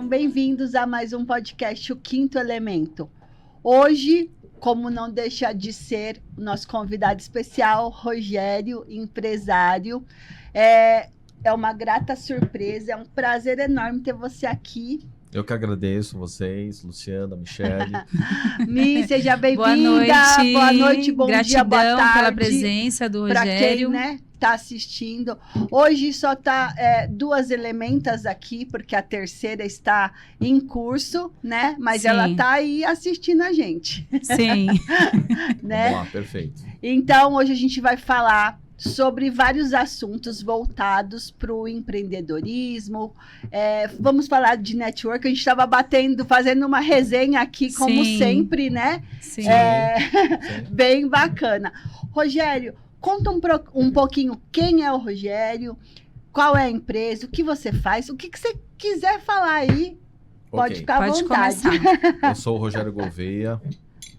sejam bem-vindos a mais um podcast, O Quinto Elemento. Hoje, como não deixa de ser, o nosso convidado especial, Rogério, empresário. É uma grata surpresa, é um prazer enorme ter você aqui. Eu que agradeço vocês, Luciana, Michele. Mi, seja bem-vinda. Boa noite, bom gratidão dia, boa tarde. Pela presença do Rogério. Para quem, tá assistindo. Hoje só tá duas elementas aqui, porque a terceira está em curso, né? Mas Sim. ela tá aí assistindo a gente. Sim. Né? Vamos lá, perfeito. Então, hoje a gente vai falar sobre vários assuntos voltados para o empreendedorismo. Vamos falar de network. A gente estava fazendo uma resenha aqui, como Sim. sempre, né? Sim. Sim. Bem bacana. Rogério, conta um pouquinho quem é o Rogério, qual é a empresa, o que você faz, o que você quiser falar aí, pode Ok. ficar à Pode vontade. começar. Eu sou o Rogério Gouveia.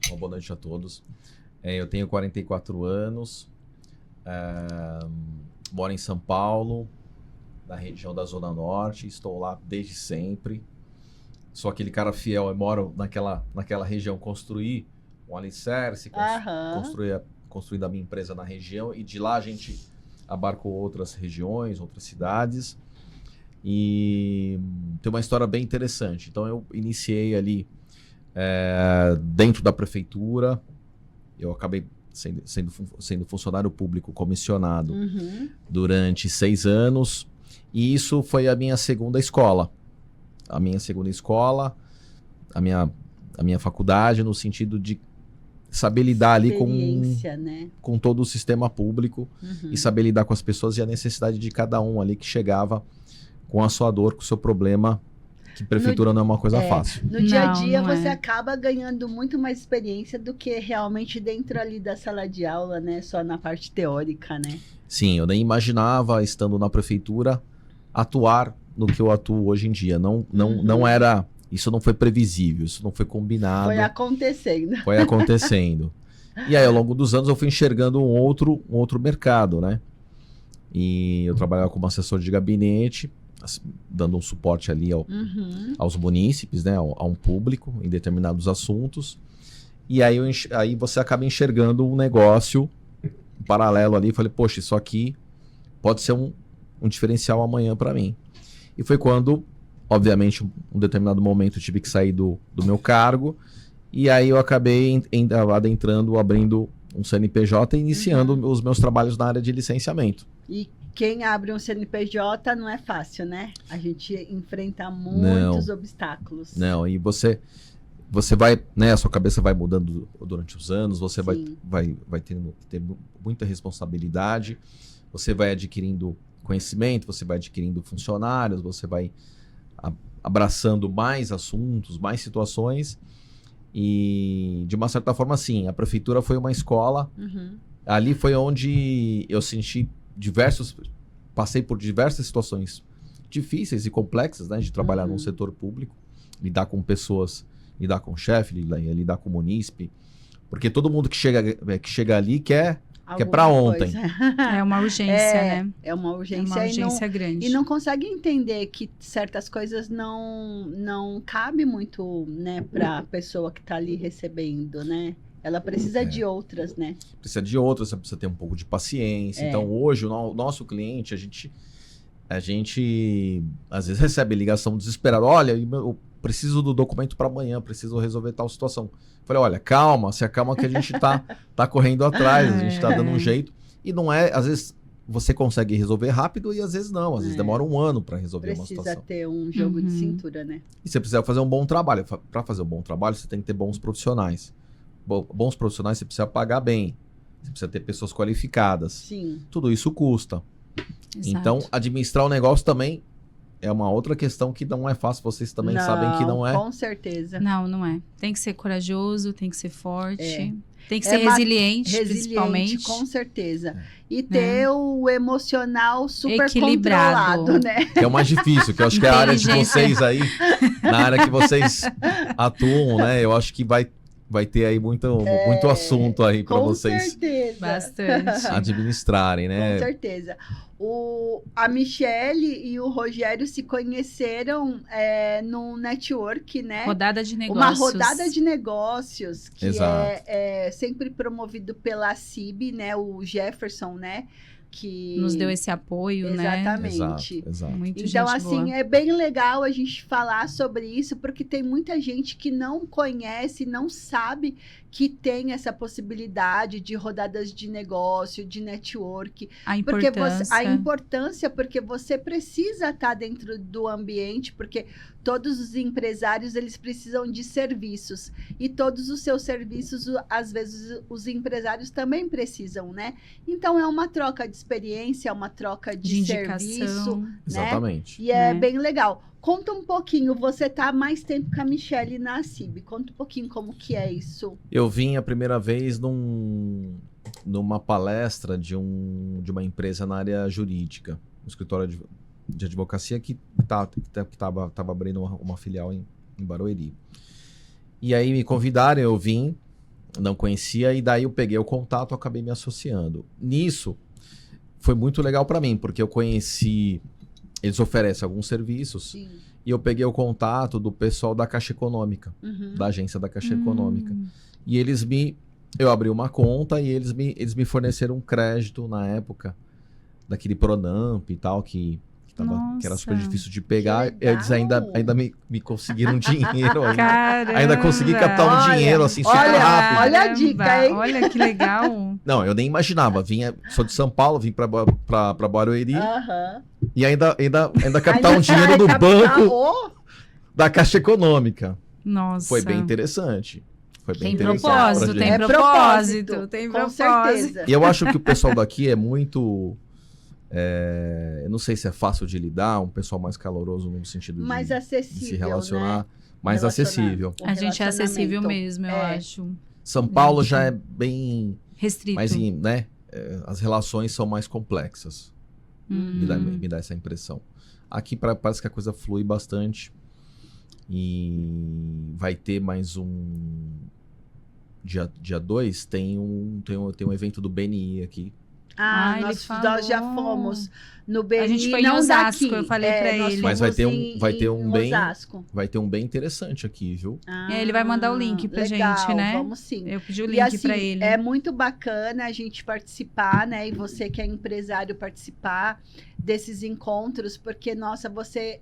Uma boa noite a todos. Eu tenho 44 anos. Moro em São Paulo, na região da Zona Norte. Estou lá desde sempre. Sou aquele cara fiel. Eu moro naquela região. Construí um alicerce, construí a minha empresa na região. E de lá a gente abarcou outras regiões, outras cidades. E tem uma história bem interessante. Então eu iniciei ali dentro da prefeitura. Eu acabei sendo funcionário público comissionado durante 6 anos. E isso foi a minha segunda escola. A minha segunda escola, a minha faculdade, no sentido de saber lidar ali né? com todo o sistema público e saber lidar com as pessoas e a necessidade de cada um ali que chegava com a sua dor, com o seu problema, que prefeitura não é uma coisa fácil. No dia a dia, Não você é. acaba ganhando muito mais experiência do que realmente dentro ali da sala de aula, né? Só na parte teórica, né? Sim, eu nem imaginava, estando na prefeitura, atuar no que eu atuo hoje em dia. Não era... Isso não foi previsível, isso não foi combinado. Foi acontecendo. Foi acontecendo. E aí, ao longo dos anos, eu fui enxergando um outro mercado, né? E eu trabalhava como assessor de gabinete, dando um suporte ali aos munícipes, né? A um público em determinados assuntos. E aí, aí você acaba enxergando um negócio paralelo ali. Falei, poxa, isso aqui pode ser um diferencial amanhã para mim. E foi quando, obviamente, um determinado momento eu tive que sair do meu cargo. E aí eu acabei abrindo um CNPJ e iniciando os meus trabalhos na área de licenciamento. E quem abre um CNPJ não é fácil, né? A gente enfrenta muitos obstáculos. Não, e você vai, né? A sua cabeça vai mudando durante os anos, você vai tendo que ter muita responsabilidade, você vai adquirindo conhecimento, você vai adquirindo funcionários, você vai abraçando mais assuntos, mais situações. E, de uma certa forma, sim, a prefeitura foi uma escola. Ali foi onde eu senti passei por diversas situações difíceis e complexas, né, de trabalhar num setor público, lidar com pessoas, lidar com o chefe, lidar com o munícipe, porque todo mundo que chega ali quer para ontem. É uma urgência, né? É uma urgência, É uma urgência grande. E não consegue entender que certas coisas não cabe muito, né, para a pessoa que está ali recebendo, né? Ela precisa de outras, né? Precisa de outras, você precisa ter um pouco de paciência. Então, hoje, o nosso cliente, a gente às vezes recebe ligação desesperada. Olha, eu preciso do documento para amanhã, preciso resolver tal situação. Falei, olha, calma, se acalma que a gente tá correndo atrás, a gente tá dando um jeito. E não é, às vezes você consegue resolver rápido e às vezes não. Às vezes demora um ano para resolver uma situação. Precisa ter um jogo de cintura, né? E você precisa fazer um bom trabalho. Para fazer um bom trabalho, você tem que ter bons profissionais. Bons profissionais você precisa pagar bem. Você precisa ter pessoas qualificadas. Sim. Tudo isso custa. Exato. Então, administrar o negócio também é uma outra questão que não é fácil. Vocês também sabem que não é. Com certeza. Não é. Tem que ser corajoso, tem que ser forte. Tem que É ser resiliente, principalmente. Com certeza. E ter o emocional super equilibrado, controlado, né? Que é o mais difícil, que eu acho que é a área de vocês aí, na área que vocês atuam, né? Eu acho que vai ter aí muito assunto aí para vocês certeza. Bastante. administrarem, né? Com certeza. A Michele e o Rogério se conheceram num network, né? Rodada de negócios. Uma rodada de negócios que Exato. é sempre promovido pela CIB, né? O Jefferson, né? Que nos deu esse apoio, né? Exatamente. Exato. Muito Então, gente assim, boa. é bem legal a gente falar sobre isso, porque tem muita gente que não conhece, não sabe que tem essa possibilidade de rodadas de negócio, de network. A Porque importância. a importância, porque você precisa estar dentro do ambiente, porque todos os empresários, eles precisam de serviços. E todos os seus serviços, às vezes, os empresários também precisam, né? Então, é uma troca de experiência, é uma troca de serviço, indicação. né? Exatamente. E é Né? bem legal. Conta um pouquinho, você tá há mais tempo com a Michele na CIB. Conta um pouquinho como que é isso. Eu vim a primeira vez numa palestra de uma empresa na área jurídica, um escritório de advocacia que estava abrindo uma filial em Barueri. E aí me convidaram, eu vim, não conhecia, e daí eu peguei o contato, acabei me associando. Nisso, foi muito legal para mim, porque eu conheci... Eles oferecem alguns serviços. Sim. E eu peguei o contato do pessoal da Caixa Econômica, da agência da Caixa Econômica. E eu abri uma conta e eles me forneceram um crédito na época, daquele Pronamp e tal, que era super Nossa. difícil de pegar. Que Eles legal. ainda me conseguiram dinheiro. Caramba. Ainda consegui captar um Olha, dinheiro assim, super olha, rápido. olha a dica, hein? Olha que legal. Não, eu nem imaginava. Sou de São Paulo, vim pra Barueri Aham. e ainda captar um dinheiro Ai, no captar- banco Oh, da Caixa Econômica. Nossa. Foi bem interessante. Foi bem Tem interessante propósito, pra tem gente. propósito, tem com propósito. certeza. E eu acho que o pessoal daqui é muito... eu não sei se é fácil de lidar, um pessoal mais caloroso no sentido Mais de acessível, se relacionar, né? mais acessível. O A gente é acessível relacionamento. mesmo, eu É. acho. São Paulo Gente. já é bem... Restrito. mais, né? As relações são mais complexas. Me dá essa impressão. Aqui parece que a coisa flui bastante. E vai ter mais um... Dia 2 tem um evento do BNI aqui. Ah, ele nós falou. já fomos no BNI, A gente foi em não Osasco, daqui. eu falei pra nós ele. Mas fomos vai ter um em bem... Osasco. Vai ter um bem interessante aqui, viu? Ele vai mandar o link pra legal, gente, né? Vamos sim. Eu pedi o E link assim, pra ele. é muito bacana a gente participar, né? E você que é empresário participar desses encontros, porque, nossa, você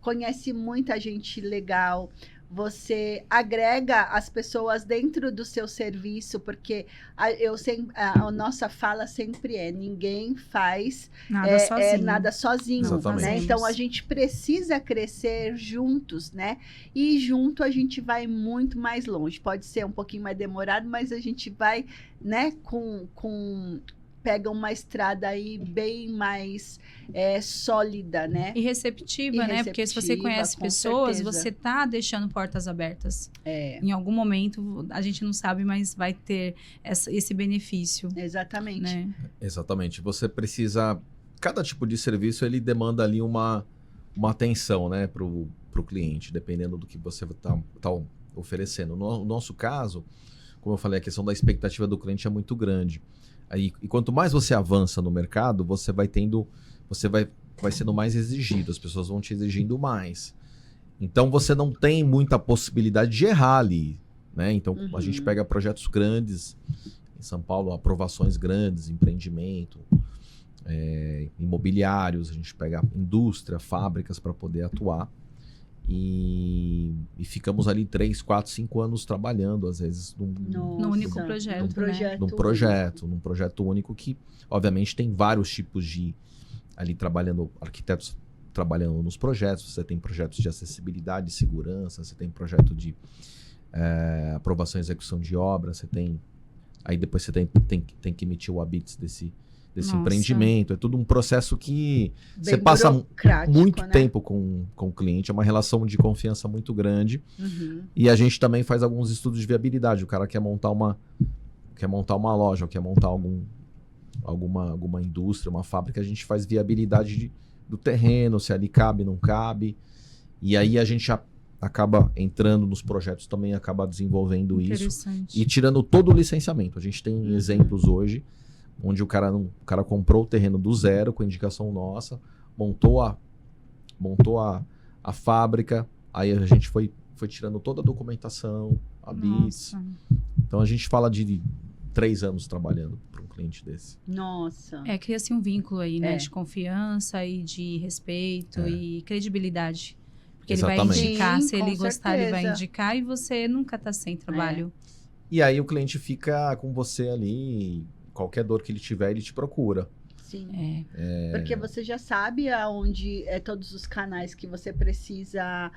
conhece muita gente legal, você agrega as pessoas dentro do seu serviço, porque a nossa fala sempre ninguém faz Nada sozinho. nada sozinho, Exatamente. né? Então a gente precisa crescer juntos, né? E junto a gente vai muito mais longe. Pode ser um pouquinho mais demorado, mas a gente vai, né? Pega uma estrada aí bem mais sólida, né? E receptiva, né? Porque se você receptiva, conhece com pessoas, certeza. você tá deixando portas abertas. Em algum momento, a gente não sabe, mas vai ter esse benefício, Exatamente. né? Exatamente. Você precisa... Cada tipo de serviço, ele demanda ali uma atenção, né, pro cliente, dependendo do que você tá oferecendo. No nosso caso, como eu falei, a questão da expectativa do cliente é muito grande. E quanto mais você avança no mercado, você vai sendo mais exigido, as pessoas vão te exigindo mais. Então você não tem muita possibilidade de errar ali, né? Então a gente pega projetos grandes em São Paulo, aprovações grandes, empreendimento, imobiliários, a gente pega indústria, fábricas para poder atuar. E ficamos ali 3, 4, 5 anos trabalhando, às vezes, No único projeto, num projeto único que, obviamente, tem vários tipos de ali trabalhando, arquitetos trabalhando nos projetos. Você tem projetos de acessibilidade, segurança, você tem projeto de aprovação e execução de obra, você tem... Aí depois você tem que emitir o ABITS desse empreendimento. É tudo um processo que você passa muito tempo com o cliente, é uma relação de confiança muito grande. E a gente também faz alguns estudos de viabilidade. O cara quer montar uma loja, ou quer montar alguma indústria, uma fábrica, a gente faz viabilidade do terreno, se ali cabe, não cabe. E aí a gente já acaba entrando nos projetos também, acaba desenvolvendo isso. Interessante. E tirando todo o licenciamento. A gente tem exemplos hoje, onde o cara comprou o terreno do zero, com indicação nossa, montou a fábrica, aí a gente foi tirando toda a documentação, a BITS. Então a gente fala de 3 anos trabalhando para um cliente desse. Nossa. Cria-se um vínculo aí, né? De confiança e de respeito e credibilidade. Porque ele vai indicar, se ele gostar, ele vai indicar e você nunca tá sem trabalho. E aí o cliente fica com você ali, qualquer dor que ele tiver, ele te procura. Sim. Porque você já sabe aonde todos os canais que você precisa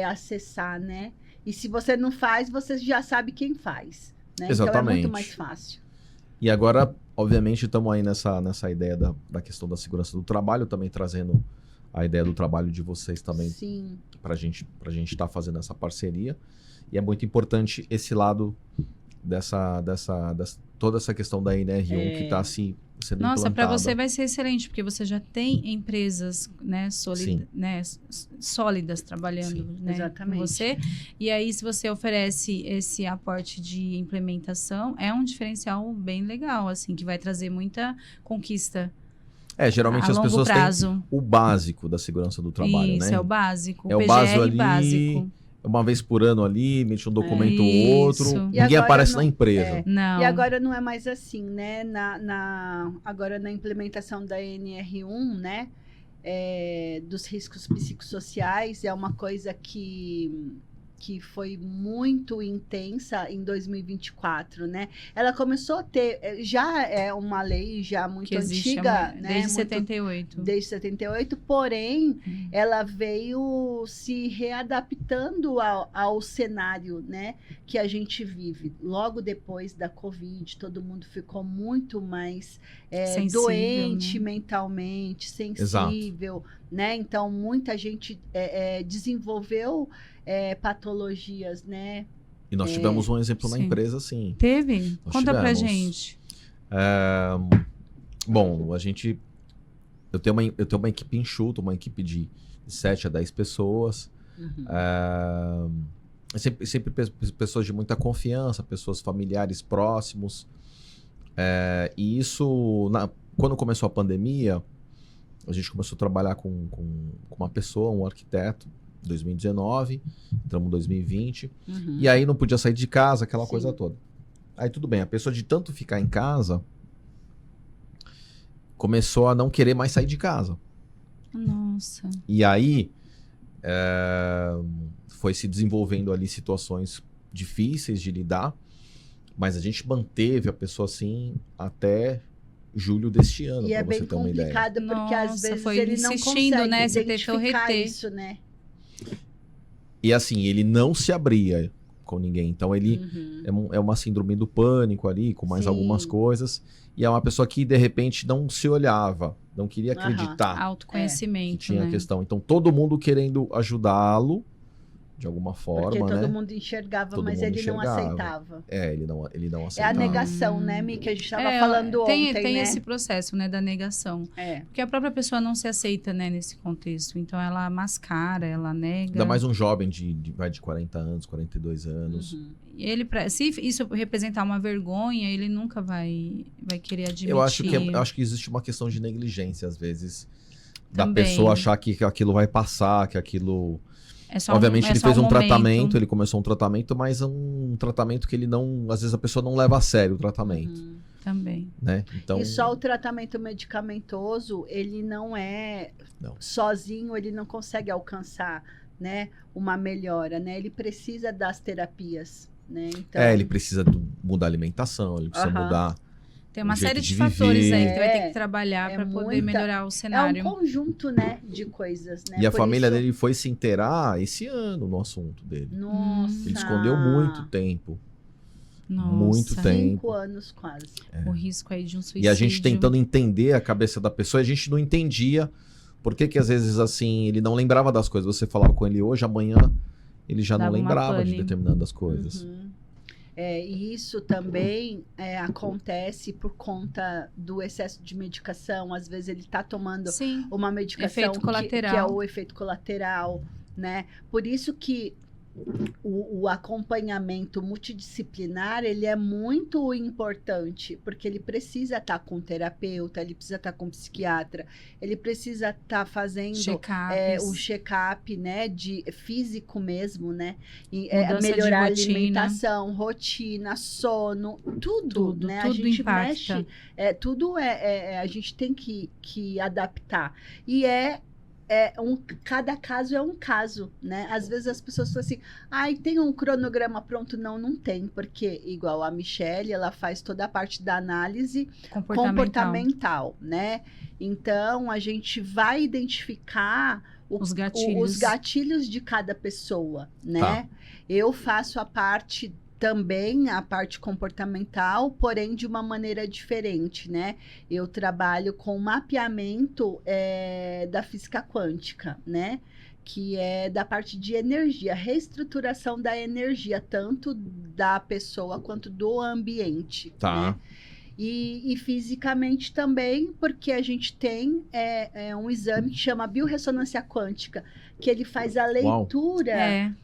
acessar, né? E se você não faz, você já sabe quem faz, né? Exatamente. Então é muito mais fácil. E agora, obviamente, estamos aí nessa ideia da questão da segurança do trabalho, também trazendo a ideia do trabalho de vocês também para a gente estar fazendo essa parceria. E é muito importante esse lado toda essa questão da NR1 que está assim sendo implantada. Nossa, para você vai ser excelente, porque você já tem empresas, né, sólidas trabalhando, né, com você. E aí, se você oferece esse aporte de implementação, é um diferencial bem legal, assim, que vai trazer muita conquista. Geralmente as pessoas têm o básico da segurança do trabalho, né? Isso, é o básico. O PGR básico. Uma vez por ano ali, emite um documento ou outro. Ninguém aparece na empresa. Não. E agora não é mais assim, né? Agora na implementação da NR1, né? Dos riscos psicossociais, é uma coisa que foi muito intensa em 2024, né? Ela começou a ter, já é uma lei já muito antiga, né? Desde 78. Desde 78, porém, ela veio se readaptando ao cenário, né? Que a gente vive. Logo depois da Covid, todo mundo ficou muito mais doente, né? Mentalmente, sensível, né? Então, muita gente desenvolveu patologias, né? E nós tivemos um exemplo na empresa, sim. Teve? Conta pra gente. Bom, eu tenho uma equipe enxuta, uma equipe de 7 a 10 pessoas. Sempre pessoas de muita confiança, pessoas familiares próximos. E isso, quando começou a pandemia, a gente começou a trabalhar com uma pessoa, um arquiteto, 2019, entramos em 2020, e aí não podia sair de casa, aquela coisa toda. Aí tudo bem, a pessoa de tanto ficar em casa, começou a não querer mais sair de casa. Nossa. E aí, foi se desenvolvendo ali situações difíceis de lidar, mas a gente manteve a pessoa assim até julho deste ano, para você ter uma ideia. E é bem complicado, porque às vezes foi ele não consegue, né? Você identificar tentou reter isso, né? E assim, ele não se abria com ninguém. Então ele é uma síndrome do pânico ali, com mais algumas coisas. E é uma pessoa que, de repente, não se olhava, não queria acreditar. Autoconhecimento, que tinha né? questão. Então todo mundo querendo ajudá-lo, de alguma forma, porque todo né? mundo enxergava, mas ele não aceitava. Ele não aceitava. É a negação, né, Mi, que a gente estava falando ontem, tem né? esse processo, né, da negação. Porque a própria pessoa não se aceita, né, nesse contexto. Então, ela mascara, ela nega. Ainda mais um jovem de 40 anos, 42 anos. Ele, se isso representar uma vergonha, ele nunca vai querer admitir. Eu acho que existe uma questão de negligência, às vezes, da pessoa achar que aquilo vai passar, que aquilo... Obviamente ele fez um tratamento, ele começou um tratamento, mas um tratamento que ele não... Às vezes a pessoa não leva a sério o tratamento. Também. Né? Então... E só o tratamento medicamentoso, ele não é... Sozinho, ele não consegue alcançar, né, uma melhora, né? Ele precisa das terapias, né? Então... ele precisa mudar a alimentação, ele precisa mudar... Tem uma série de fatores aí que vai ter que trabalhar para poder melhorar o cenário. É um conjunto, né, de coisas, né? E a família dele foi se inteirar esse ano no assunto dele. Nossa! Ele escondeu muito tempo. Nossa. Muito tempo. 5 anos quase. O risco aí de um suicídio. E a gente tentando entender a cabeça da pessoa, a gente não entendia por que às vezes assim, ele não lembrava das coisas. Você falava com ele hoje, amanhã ele já não lembrava de determinadas coisas. E isso também acontece por conta do excesso de medicação. Às vezes ele está tomando uma medicação que é o efeito colateral, né? Por isso que o acompanhamento multidisciplinar, ele é muito importante, porque ele precisa estar com terapeuta, ele precisa estar com psiquiatra, ele precisa estar fazendo o check-up, né, de físico mesmo, né, e, melhorar a alimentação, rotina, sono, tudo, né, tudo a gente impacta. mexe, a gente tem que adaptar, e cada caso é um caso, né? Às vezes as pessoas falam assim, tem um cronograma pronto. Não tem, porque igual a Michele, ela faz toda a parte da análise comportamental, né? Então, a gente vai identificar os gatilhos de cada pessoa, né? Tá. Eu faço também a parte comportamental, porém de uma maneira diferente, né? Eu trabalho com mapeamento da física quântica, né? Que é da parte de energia, reestruturação da energia, tanto da pessoa quanto do ambiente. Tá. Né? E fisicamente também, porque a gente tem um exame que chama biorressonância quântica, que ele faz a leitura...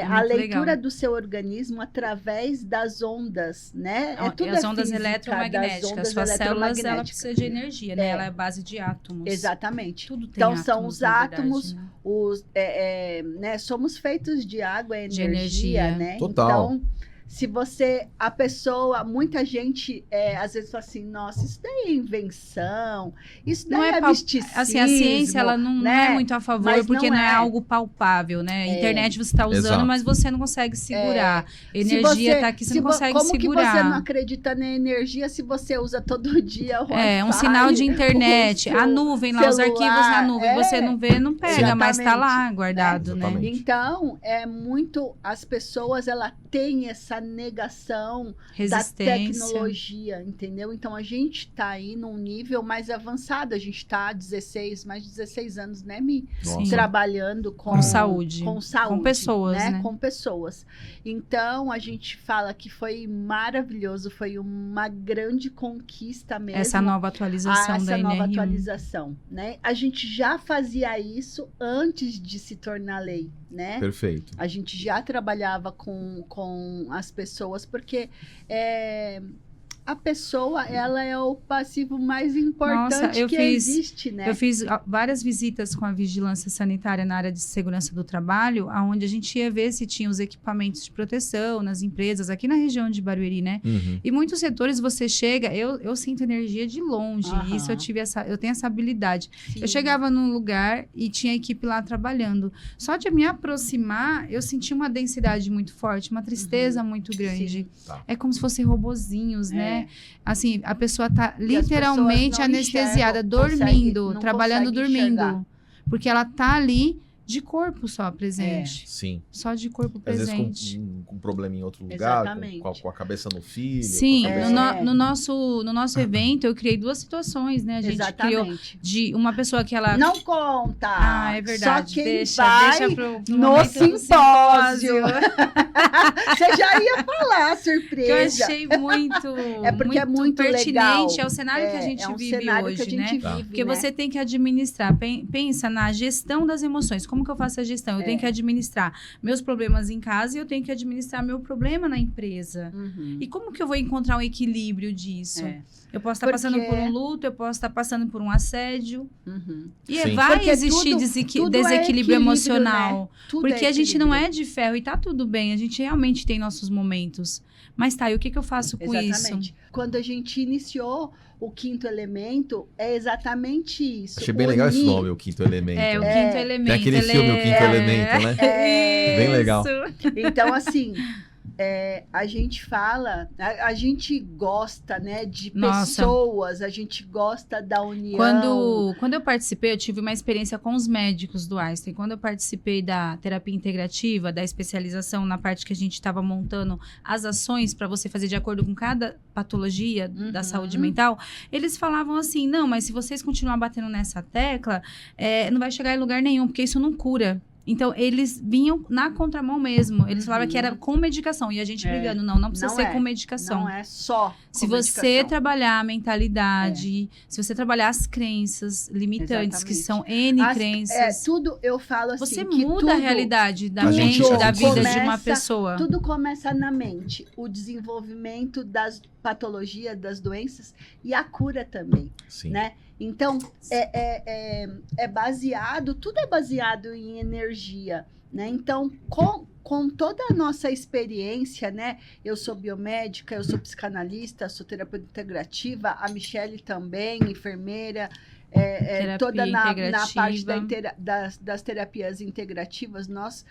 a leitura legal. Do seu organismo através das ondas, né? As ondas eletromagnéticas. Suas células, ela precisa de energia, né? Ela é a base de átomos. Exatamente. Tudo tem então, átomos, são os átomos, verdade, né? né? Somos feitos de água e de energia, né? Total. Então, se muita gente às vezes fala assim, nossa, isso daí é invenção, isso daí é misticismo. Assim, a ciência, ela não é muito a favor, porque não é algo palpável, né? Internet você está usando, exato, mas você não consegue segurar. Energia está aqui, você não consegue segurar. Como que você não acredita na energia se você usa todo dia o Wi-Fi, um sinal de internet, a nuvem lá, os arquivos na nuvem, você não vê, não pega, exatamente, mas está lá guardado, né? Então, as pessoas, ela tem essa negação da tecnologia, entendeu? Então, a gente está aí num nível mais avançado. A gente está há mais de 16 anos, né, Mi? Trabalhando com saúde. Com pessoas, né? Com pessoas. Então, a gente fala que foi maravilhoso, foi uma grande conquista mesmo. Essa nova atualização da NR1. Essa nova atualização, né? A gente já fazia isso antes de se tornar lei, né? Perfeito. A gente já trabalhava com as pessoas, porque a pessoa, ela é o passivo mais importante existe, né? Eu fiz várias visitas com a vigilância sanitária na área de segurança do trabalho, onde a gente ia ver se tinha os equipamentos de proteção nas empresas, aqui na região de Barueri, né? Uhum. E muitos setores você chega, eu sinto energia de longe, uhum, isso eu tenho essa habilidade. Sim. Eu chegava num lugar e tinha a equipe lá trabalhando. Só de me aproximar, eu senti uma densidade muito forte, uma tristeza muito grande. Tá. É como se fossem robozinhos, né? Assim, a pessoa tá literalmente anestesiada, dormindo, trabalhando dormindo. Porque ela tá ali de corpo só presente. Sim. Só de corpo às presente. Vezes com um problema em outro lugar, com a cabeça no filho. Sim, no nosso evento eu criei 2 situações, né? A gente criou de uma pessoa que ela... Não conta! É verdade. Só quem deixa pro no simpósio. Você já ia falar, surpresa. Que eu achei muito porque é muito pertinente legal. É o cenário que a gente vive hoje, né? Porque né? você tem que administrar. Pensa na gestão das emoções. Como que eu faço a gestão? Eu tenho que administrar meus problemas em casa e eu tenho que administrar meu problema na empresa. Uhum. E como que eu vou encontrar um equilíbrio disso? Eu posso estar passando por um luto, eu posso estar passando por um assédio. Uhum. E vai existir desequilíbrio emocional. Né? Porque a gente não é de ferro e tá tudo bem. A gente realmente tem nossos momentos. Mas e o que eu faço com isso? Quando a gente iniciou o Quinto Elemento, é exatamente isso. Achei bem legal esse nome, o Quinto Elemento. O Quinto Elemento. Tem aquele filme, o Quinto Elemento, né? Bem legal. Então, assim... a gente fala, a gente gosta, né, de pessoas, a gente gosta da união. Quando eu participei, eu tive uma experiência com os médicos do Einstein. Quando eu participei da terapia integrativa, da especialização na parte que a gente estava montando as ações para você fazer de acordo com cada patologia da saúde mental, eles falavam assim, não, mas se vocês continuar batendo nessa tecla, não vai chegar em lugar nenhum, porque isso não cura. Então, eles vinham na contramão mesmo. Eles falavam que era com medicação. E a gente brigando, não precisa ser com medicação. Não é só se você trabalhar a mentalidade, se você trabalhar as crenças limitantes, que são N crenças. Tudo, eu falo assim, você que muda a realidade da mente, da vida de uma pessoa. Tudo começa na mente. O desenvolvimento das patologias, das doenças e a cura também, né? Então, é baseado, tudo é baseado em energia, né? Então, com toda a nossa experiência, né? Eu sou biomédica, eu sou psicanalista, sou terapeuta integrativa, a Michele também, enfermeira, toda na parte das terapias integrativas, nós...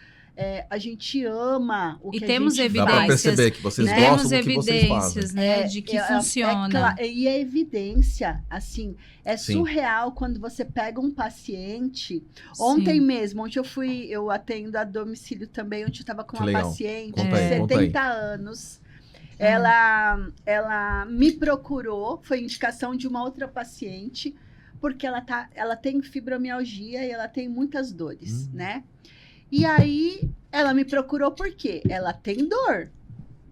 a gente ama o que a gente faz. Evidências. Dá pra perceber que vocês gostam do que vocês fazem. Né, de que funciona. E a evidência, assim, surreal quando você pega um paciente. Ontem mesmo, onde eu atendo a domicílio também, onde eu estava com uma paciente de 70 anos. Ela me procurou, foi indicação de uma outra paciente, porque ela tem fibromialgia e ela tem muitas dores, né? E aí, ela me procurou porque ela tem dor.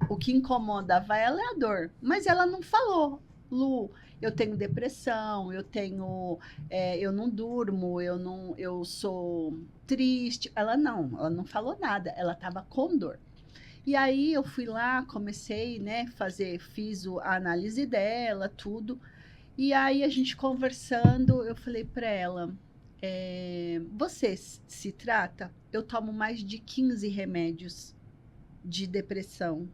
O que incomodava ela é a dor. Mas ela não falou, Lu, eu tenho depressão, eu não durmo, eu sou triste. Ela não falou nada. Ela estava com dor. E aí, eu fui lá, comecei, né, fiz a análise dela, tudo. E aí, a gente conversando, eu falei para ela... você se trata? Eu tomo mais de 15 remédios de depressão.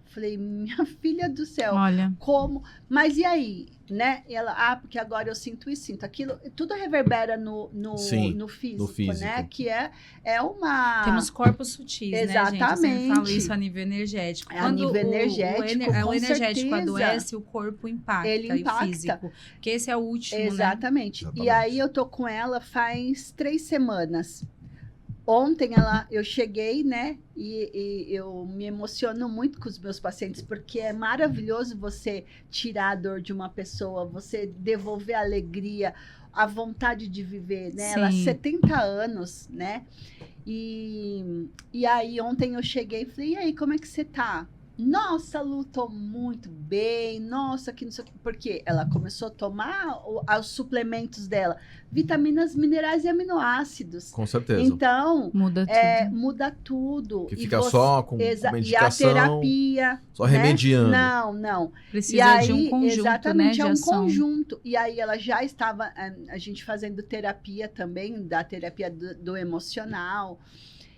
Falei, minha filha do céu, como? Mas e aí, né? Ela, porque agora eu sinto isso, sinto aquilo. Tudo reverbera no físico, né? Que é uma... Temos corpos sutis, exatamente, né, gente? Eu sempre falo isso a nível energético. A nível energético, o energético adoece, o corpo impacta. Ele impacta. E o físico. Porque esse é o último, exatamente. Né? E aí eu tô com ela faz 3 semanas. Ontem eu cheguei, né, e eu me emociono muito com os meus pacientes, porque é maravilhoso você tirar a dor de uma pessoa, você devolver a alegria, a vontade de viver, né? Ela 70 anos, né? E aí ontem eu cheguei e falei, e aí, como é que você tá? Nossa, Lu, tô muito bem. Nossa, que não sei o que. Porque ela começou a tomar os suplementos dela, vitaminas, minerais e aminoácidos. Com certeza. Então, muda tudo. Que fica só com medicação. E a terapia. Só remediando. Não. Precisa de um conjunto, exatamente, né, é um conjunto. E aí ela já estava, a gente fazendo terapia também, da terapia do emocional.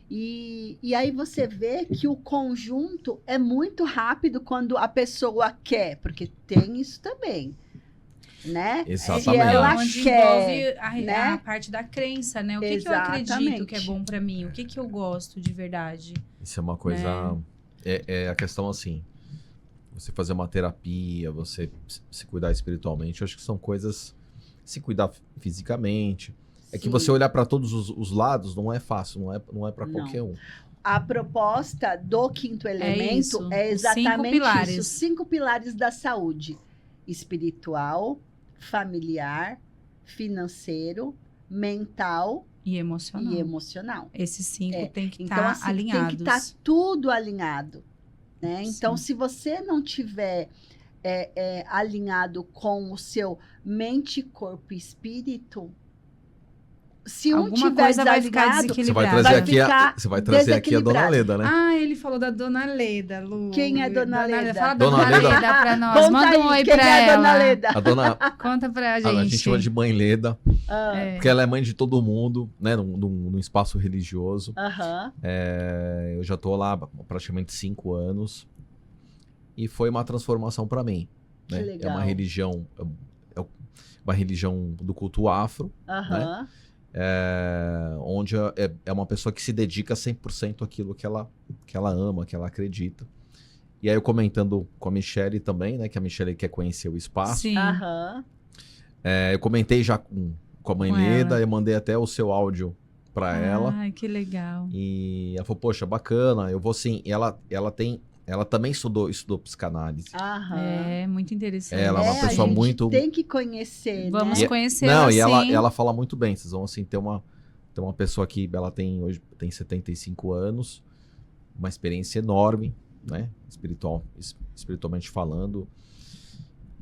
E aí você vê que o conjunto é muito rápido quando a pessoa quer, porque tem isso também, né? Exatamente. E ela quer, envolve né? a parte da crença, né? O que eu acredito que é bom pra mim? O que eu gosto de verdade? Isso é uma coisa... Né? É a questão assim, você fazer uma terapia, você se cuidar espiritualmente, eu acho que são coisas... Se cuidar fisicamente... É que você olhar para todos os lados não é fácil, não é para qualquer um. A proposta do quinto elemento é exatamente isso. Os 5 pilares da saúde: espiritual, familiar, financeiro, mental e emocional. Esses 5 tem que estar alinhados. Tem que estar tudo alinhado, né? Então, se você não tiver alinhado com o seu mente, corpo e espírito, se alguma coisa vai ficar desequilibrada. Você vai trazer aqui a Dona Leda, né? Ah, ele falou da Dona Leda, Lu. Quem é Dona Leda? Fala da Dona Leda pra nós. Conta Manda um oi pra ela. Quem é Dona Leda? A dona... Conta pra gente. A gente chama de Mãe Leda, porque ela é mãe de todo mundo, né? Num espaço religioso. Eu já tô lá há praticamente 5 anos. E foi uma transformação para mim. Né? Que legal. É uma religião do culto afro, né? Onde é uma pessoa que se dedica 100% àquilo que ela ama, que ela acredita. E aí eu comentando com a Michele também, né? Que a Michele quer conhecer o espaço. Sim. Eu comentei já com a Mãe Leda, eu mandei até o seu áudio para ela. Ai, que legal. E ela falou, poxa, bacana, eu vou sim. E ela também estudou psicanálise. É, muito interessante. Ela é uma pessoa muito... tem que conhecer, Vamos né? conhecer, não, assim. E ela fala muito bem. Vocês vão, assim, ter Então, uma pessoa que ela hoje tem 75 anos, uma experiência enorme, né? Espiritualmente falando.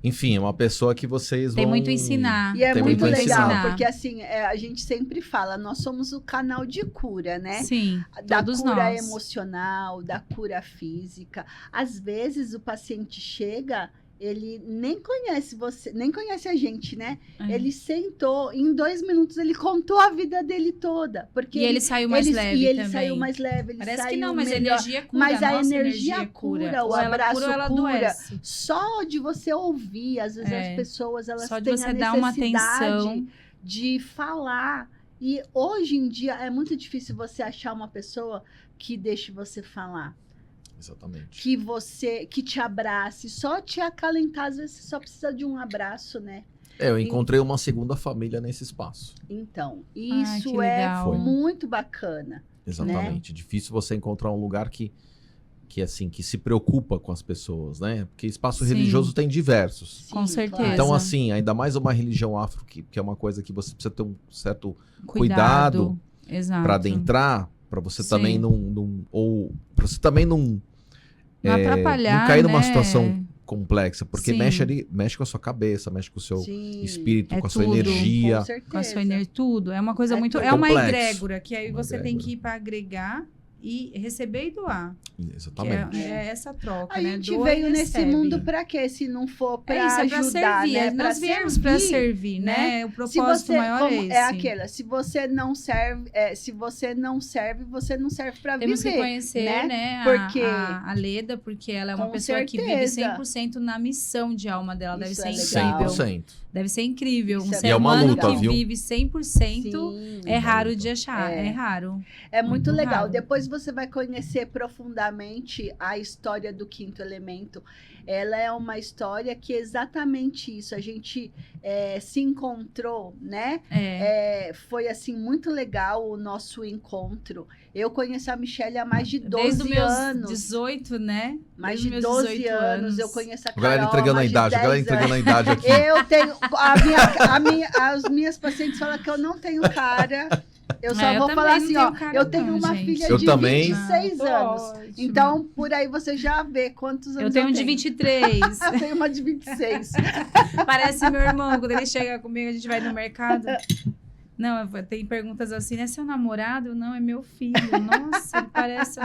Enfim, é uma pessoa que vocês tem vão... muito a ensinar. E é Tem muito muito a legal, ensinar. porque assim, a gente sempre fala, nós somos o canal de cura, né? Sim, Da todos cura nós. emocional, da cura física. Às vezes o paciente chega, ele nem conhece você, nem conhece a gente, né? É. Ele sentou, em 2 minutos ele contou a vida dele toda. Porque E ele saiu mais leve e ele também. saiu mais leve, ele Parece saiu que não, mas a melhor. energia cura. Mas a nossa energia cura, o Ou ela abraço cura, ou ela cura. adoece. Só de você ouvir, às vezes as pessoas elas Só de têm você a dar uma necessidade atenção. de falar. E hoje em dia é muito difícil você achar uma pessoa que deixe você falar, Exatamente. que te abrace, só te acalentar, às vezes você só precisa de um abraço, né? Eu encontrei uma segunda família nesse espaço. Então, que isso é legal. Foi. muito bacana. Exatamente. Difícil você encontrar um lugar que assim, que se preocupa com as pessoas, né? Porque espaço Sim. religioso tem diversos. Com certeza. Então, assim, ainda mais uma religião afro, que é uma coisa que você precisa ter um certo cuidado Exato. para adentrar, para você Sim. também ou para você também não atrapalhar, não cair numa né? situação complexa, porque Sim. mexe com a sua cabeça, mexe com o seu Sim, espírito, É com a sua tudo. energia. com certeza. Com a sua energia, tudo. É uma coisa É muito. tudo. É uma Complexo. egrégora, que aí Uma você tem egrégora. que ir para agregar e receber e doar. Que Exatamente. é essa troca, A né? gente Doa e veio nesse recebe. mundo para quê? Se não for para É isso, é pra ajudar, servir. né? Nós viemos para servir, né? O Se propósito você, maior como é esse. é aquela, se você não serve, você não serve para Temos viver. que conhecer, né, Porque- a Leda, porque ela é uma Com pessoa que vive certeza. 100% na missão de alma dela. Deve Isso ser é legal. incrível. 100%. Deve ser incrível. Isso Um é ser E é uma humano luta, que viu? vive 100% Sim. é Uma raro luta. de achar. É. É raro. É muito Muito legal. raro. Depois você vai conhecer profundamente a história do Quinto Elemento. Ela é uma história que é exatamente isso. A gente se encontrou, né? Foi assim muito legal o nosso encontro. Eu conheço a Michelle há mais de 12 Desde os meus anos. 18, né? Mais Desde de os meus 12 18 anos. Eu conheço a A galera Carol entregando há a mais de idade, a galera 10 entregando a anos. idade aqui. Eu tenho. As minhas pacientes falam que eu não tenho cara. Eu só Eu vou também falar não assim, tenho ó. cara Eu tenho não, uma gente. filha Eu de também. 26 Tô anos. ótimo. Então, por aí você já vê quantos anos Eu tenho um de 23. Eu tenho uma de 26. Parece meu irmão. Quando ele chega comigo, a gente vai no mercado. Não, tem perguntas assim, é seu namorado? Não, é meu filho. Nossa, ele parece...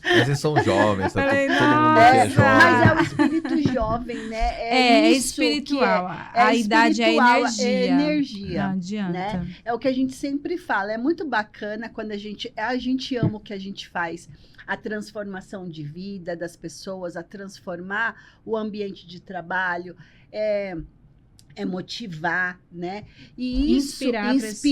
Mas eles são jovens, tá? Falei, Todo mundo aqui é nossa. jovem. Mas é o espírito jovem, né? É isso espiritual. que A idade é espiritual, energia. É energia. Não adianta. né? É o que a gente sempre fala. É muito bacana quando a gente ama o que a gente faz. A transformação de vida das pessoas, a transformar o ambiente de trabalho, motivar, né? E inspirar pessoas,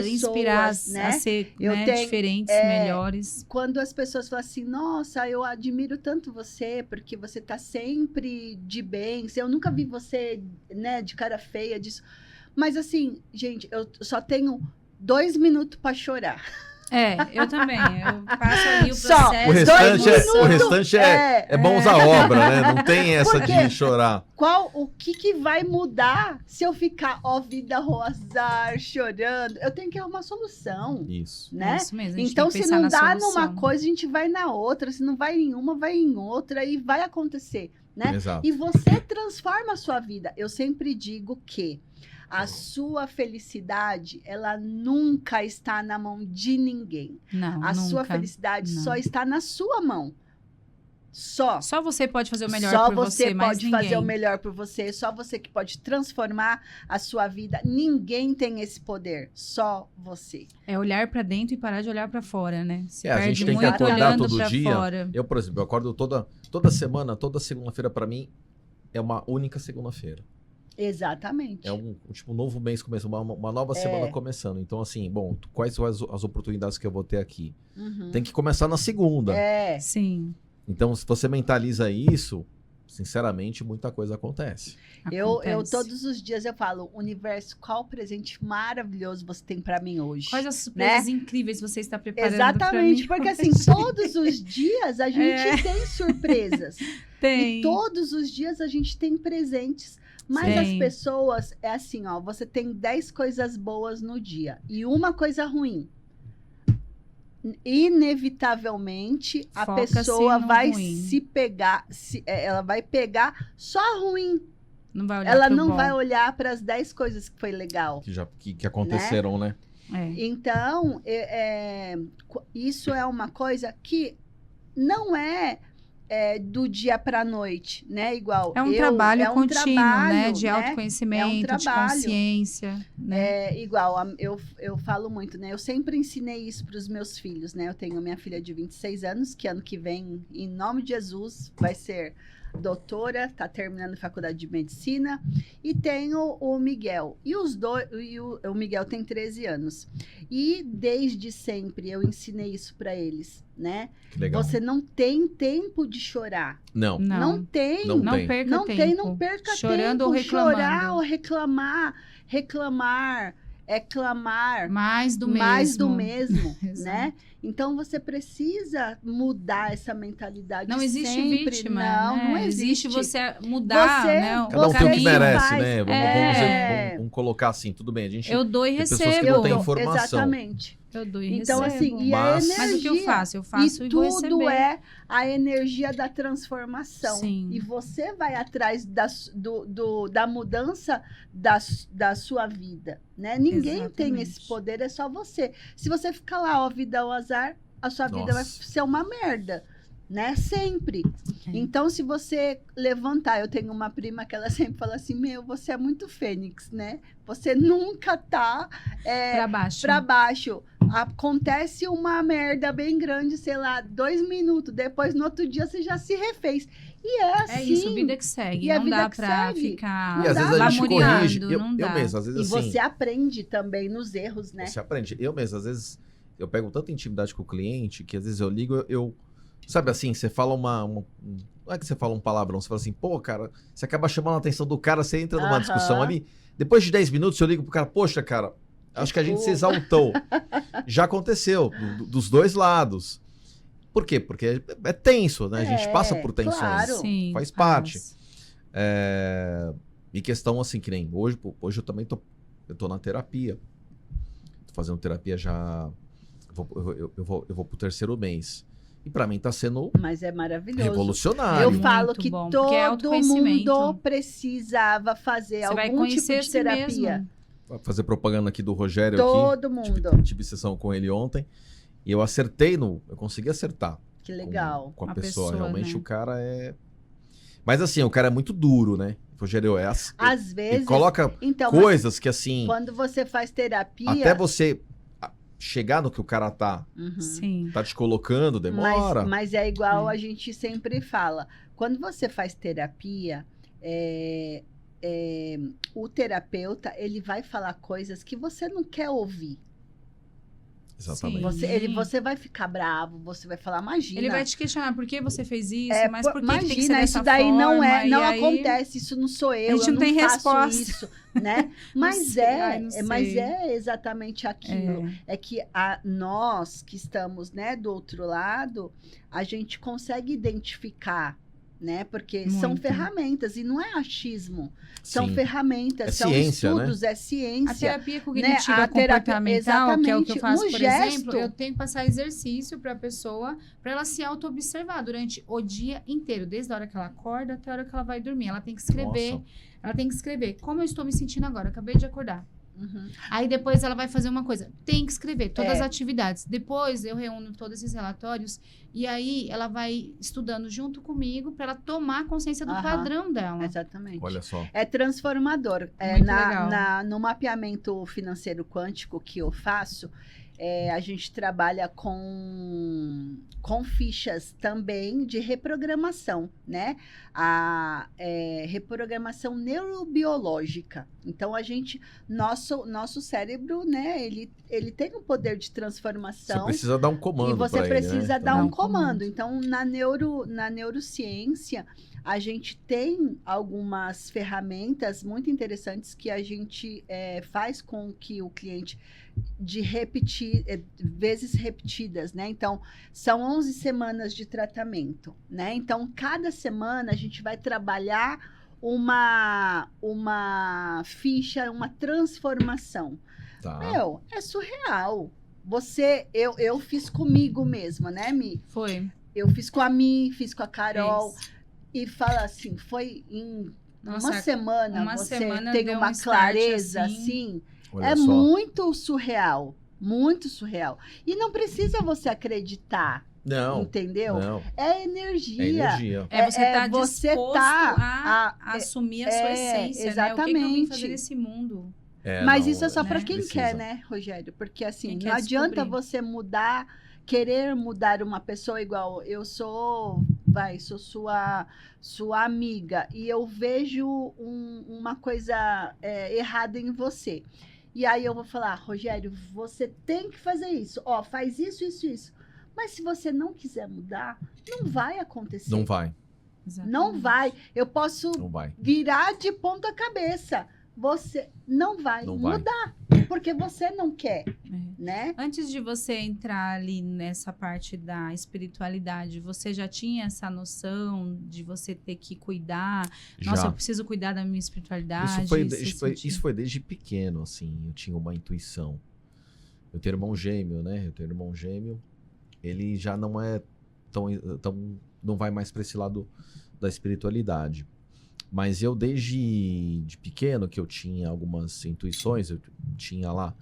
inspirar né? a ser Eu tenho- diferentes, melhores. Quando as pessoas falam assim, nossa, eu admiro tanto você, porque você tá sempre de bem, eu nunca vi você, né, de cara feia disso. Mas assim, gente, eu só tenho 2 minutos para chorar. Eu também. Eu passo ali o Só. processo. O restante é bons à obra, né? Não tem essa Porque- de chorar. O que vai mudar se eu ficar, ó, vida rosar, chorando? Eu tenho que arrumar solução, Isso. né? É isso mesmo, a gente Então, tem que se pensar não na dá solução. numa coisa, a gente vai na outra. Se não vai em uma, vai em outra e vai acontecer, né? Exato. E você transforma a sua vida. Eu sempre digo que a sua felicidade, ela nunca está na mão de ninguém. Não, A sua nunca. felicidade Não. só está na sua mão. Só. Só você pode fazer o melhor Só por você, mais pode ninguém. fazer o melhor por você. Só você que pode transformar a sua vida. Ninguém tem esse poder. Só você. É olhar pra dentro e parar de olhar pra fora, né? Se A perde gente tem que muito acordar olhando todo pra dia. fora. Eu, por exemplo, eu acordo toda semana, toda segunda-feira pra mim é uma única segunda-feira. Exatamente. É um novo mês começando, uma nova semana começando. Então, assim, bom, quais são as oportunidades que eu vou ter aqui? Uhum. Tem que começar na segunda. É. Sim. Então, se você mentaliza isso, sinceramente, muita coisa acontece. Eu todos os dias eu falo, universo, qual presente maravilhoso você tem para mim hoje? Quais as surpresas incríveis você está preparando? Exatamente, porque assim, todos os dias a gente tem surpresas. Tem. E todos os dias a gente tem presentes. Mas as pessoas, é assim, ó, você tem 10 coisas boas no dia e uma coisa ruim. Inevitavelmente, a pessoa vai se pegar, ela vai pegar só a ruim. Não vai olhar ela não vai olhar para as 10 coisas que foi legal. Que aconteceram, né? Então, isso é uma coisa que não é do dia para a noite, né? Igual é um trabalho contínuo, né? De autoconhecimento, de consciência. Né? Igual, eu falo muito, né? Eu sempre ensinei isso para os meus filhos, né? Eu tenho minha filha de 26 anos, que ano que vem, em nome de Jesus, vai ser doutora, está terminando faculdade de medicina, e tenho o Miguel. E os dois, o Miguel tem 13 anos. E desde sempre eu ensinei isso para eles, né? Legal. Você não tem tempo de chorar. Não tem. Não perca tempo. Não perca chorando tempo. Ou reclamando. Chorar ou reclamar. Reclamar é clamar. Mais do mesmo, né? Então, você precisa mudar essa mentalidade. Não existe sempre. vítima. Não existe. Você mudar, né? Cada um tem o que merece, faz. né? Vamos colocar assim, tudo bem. A gente eu dou e recebo. Pessoas que não têm informação. Exatamente. Eu dou e então, recebo. assim, e a energia, mas o que eu faço? Eu faço e vou receber. Tudo é a energia da transformação. Sim. E você vai atrás da mudança da sua vida, né? Ninguém tem esse poder, é só você. Se você ficar lá, ó, vida ao azar, a sua vida vai ser uma merda, né? Sempre. Então, se você levantar, eu tenho uma prima que ela sempre fala assim, você é muito fênix, né? Você nunca tá pra baixo. Acontece uma merda bem grande, sei lá, 2 minutos, depois no outro dia você já se refez. E é assim. É isso, vida que segue. Não dá pra ficar e às vezes a gente corrige. Eu mesmo, às vezes e assim... você aprende também nos erros, né? Você aprende. Eu mesmo, às vezes, eu pego tanta intimidade com o cliente que às vezes eu ligo, sabe assim, você fala não é que você fala um palavrão, você fala assim, pô, cara, você acaba chamando a atenção do cara, você entra numa discussão ali, depois de 10 minutos eu ligo pro cara, poxa, cara, acho que a gente se exaltou. Já aconteceu, dos dois lados. Por quê? Porque é tenso, né? A gente passa por tensões. Claro. Sim, faz parte. E questão assim, que nem hoje eu também tô na terapia. Tô fazendo terapia já... Eu vou pro 3º mês. E pra mim tá sendo Mas é maravilhoso. Revolucionário. Eu falo muito que bom, todo mundo precisava fazer Você algum tipo de terapia. Mesmo. Vou fazer propaganda aqui do Rogério. Todo aqui. mundo. Tive sessão com ele ontem. E eu acertei eu consegui acertar. Que legal. Com a pessoa. Realmente, né? o cara é... Mas assim, o cara é muito duro, né? Rogério, às vezes... Ele coloca coisas que assim... Quando você faz terapia... Até você chegar no que o cara tá te colocando, demora. Mas é igual a gente sempre fala. Quando você faz terapia, o terapeuta, ele vai falar coisas que você não quer ouvir. Exatamente. Você vai ficar bravo, você vai falar, imagina. Ele vai te questionar por que você fez isso, mas por que imagina, tem que ser dessa isso daí forma, não aí, acontece, isso não sou eu, a gente não tem resposta. Isso, né? Mas é exatamente aquilo. É que nós que estamos, né, do outro lado, a gente consegue identificar, né? Porque são ferramentas e não é achismo. São ferramentas, são ciência, estudos, né? é ciência. A terapia cognitiva comportamental, que é o que eu faço, por exemplo, eu tenho que passar exercício para a pessoa, para ela se auto-observar durante o dia inteiro, desde a hora que ela acorda até a hora que ela vai dormir. Ela tem que escrever. Nossa. Ela tem que escrever como eu estou me sentindo agora. Eu acabei de acordar. Aí depois ela vai fazer uma coisa, tem que escrever todas as atividades. Depois eu reúno todos esses relatórios e aí ela vai estudando junto comigo para ela tomar consciência do padrão dela. Exatamente. Olha só. É transformador. Muito legal. No mapeamento financeiro quântico que eu faço, a gente trabalha com fichas também de reprogramação, né? A reprogramação neurobiológica. Então, nosso cérebro, né? Ele tem um poder de transformação. Você precisa dar um comando. E você precisa dar um comando. comando. Então, na neurociência, a gente tem algumas ferramentas muito interessantes que a gente faz com que o cliente de repetir, vezes repetidas, né? Então, são 11 semanas de tratamento, né? Então, cada semana a gente vai trabalhar uma ficha, uma transformação. Tá. Meu, é surreal. Eu fiz comigo mesma, né, Mi? Foi. Eu fiz com a Mi, fiz com a Carol. Fez. E fala assim, foi em Nossa, uma semana uma você semana tem deu uma um start, clareza assim. assim. Olha É só. muito surreal. Muito surreal. E não precisa você acreditar, Não, entendeu? não. É energia. É energia. Você tá disposto a assumir a sua essência, exatamente. né? O que eu vim fazer nesse mundo? Mas não, isso é só para né? quem precisa. quer, né, Rogério? Porque assim, Quem não quer adianta descobrir. você querer mudar uma pessoa igual eu sou sua amiga e eu vejo uma coisa errada em você. E aí eu vou falar, Rogério, você tem que fazer isso. Ó, faz isso, isso, isso. Mas se você não quiser mudar, não vai acontecer. Não vai, Não vai. Eu posso não vai. virar de ponta cabeça. Você não vai Não vai. mudar, porque você não quer, né? Antes de você entrar ali nessa parte da espiritualidade, você já tinha essa noção de você ter que cuidar? Nossa, Já. eu preciso cuidar da minha espiritualidade. Isso foi desde pequeno, assim. Eu tinha uma intuição. Eu tenho irmão gêmeo, né? Ele já não é tão não vai mais para esse lado da espiritualidade. Mas eu, desde de pequeno, que eu tinha algumas intuições, eu tinha lá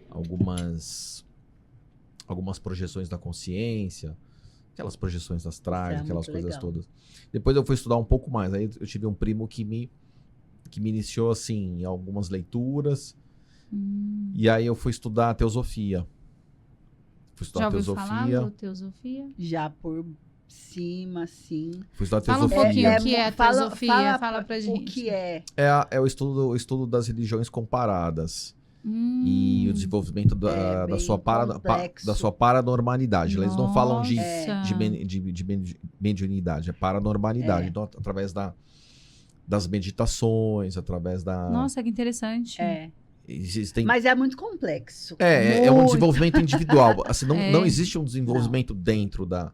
algumas projeções da consciência, aquelas projeções astrais, aquelas coisas legal. todas. Depois eu fui estudar um pouco mais. Aí eu tive um primo que me iniciou, assim, em algumas leituras. E aí eu fui estudar teosofia. Já ouviu falar do teosofia? Já por cima, sim. Fui estudar Fala um teosofia. pouquinho o que é a teosofia, fala pra gente. O que é? É o estudo das religiões comparadas. E o desenvolvimento da bem sua complexo. da sua paranormalidade. Eles não falam de Nossa. mediunidade, é paranormalidade. É. Então, através das meditações, através da... Nossa, que interessante. Existem... Mas é muito complexo. É um desenvolvimento individual. Assim, É. não existe um desenvolvimento dentro da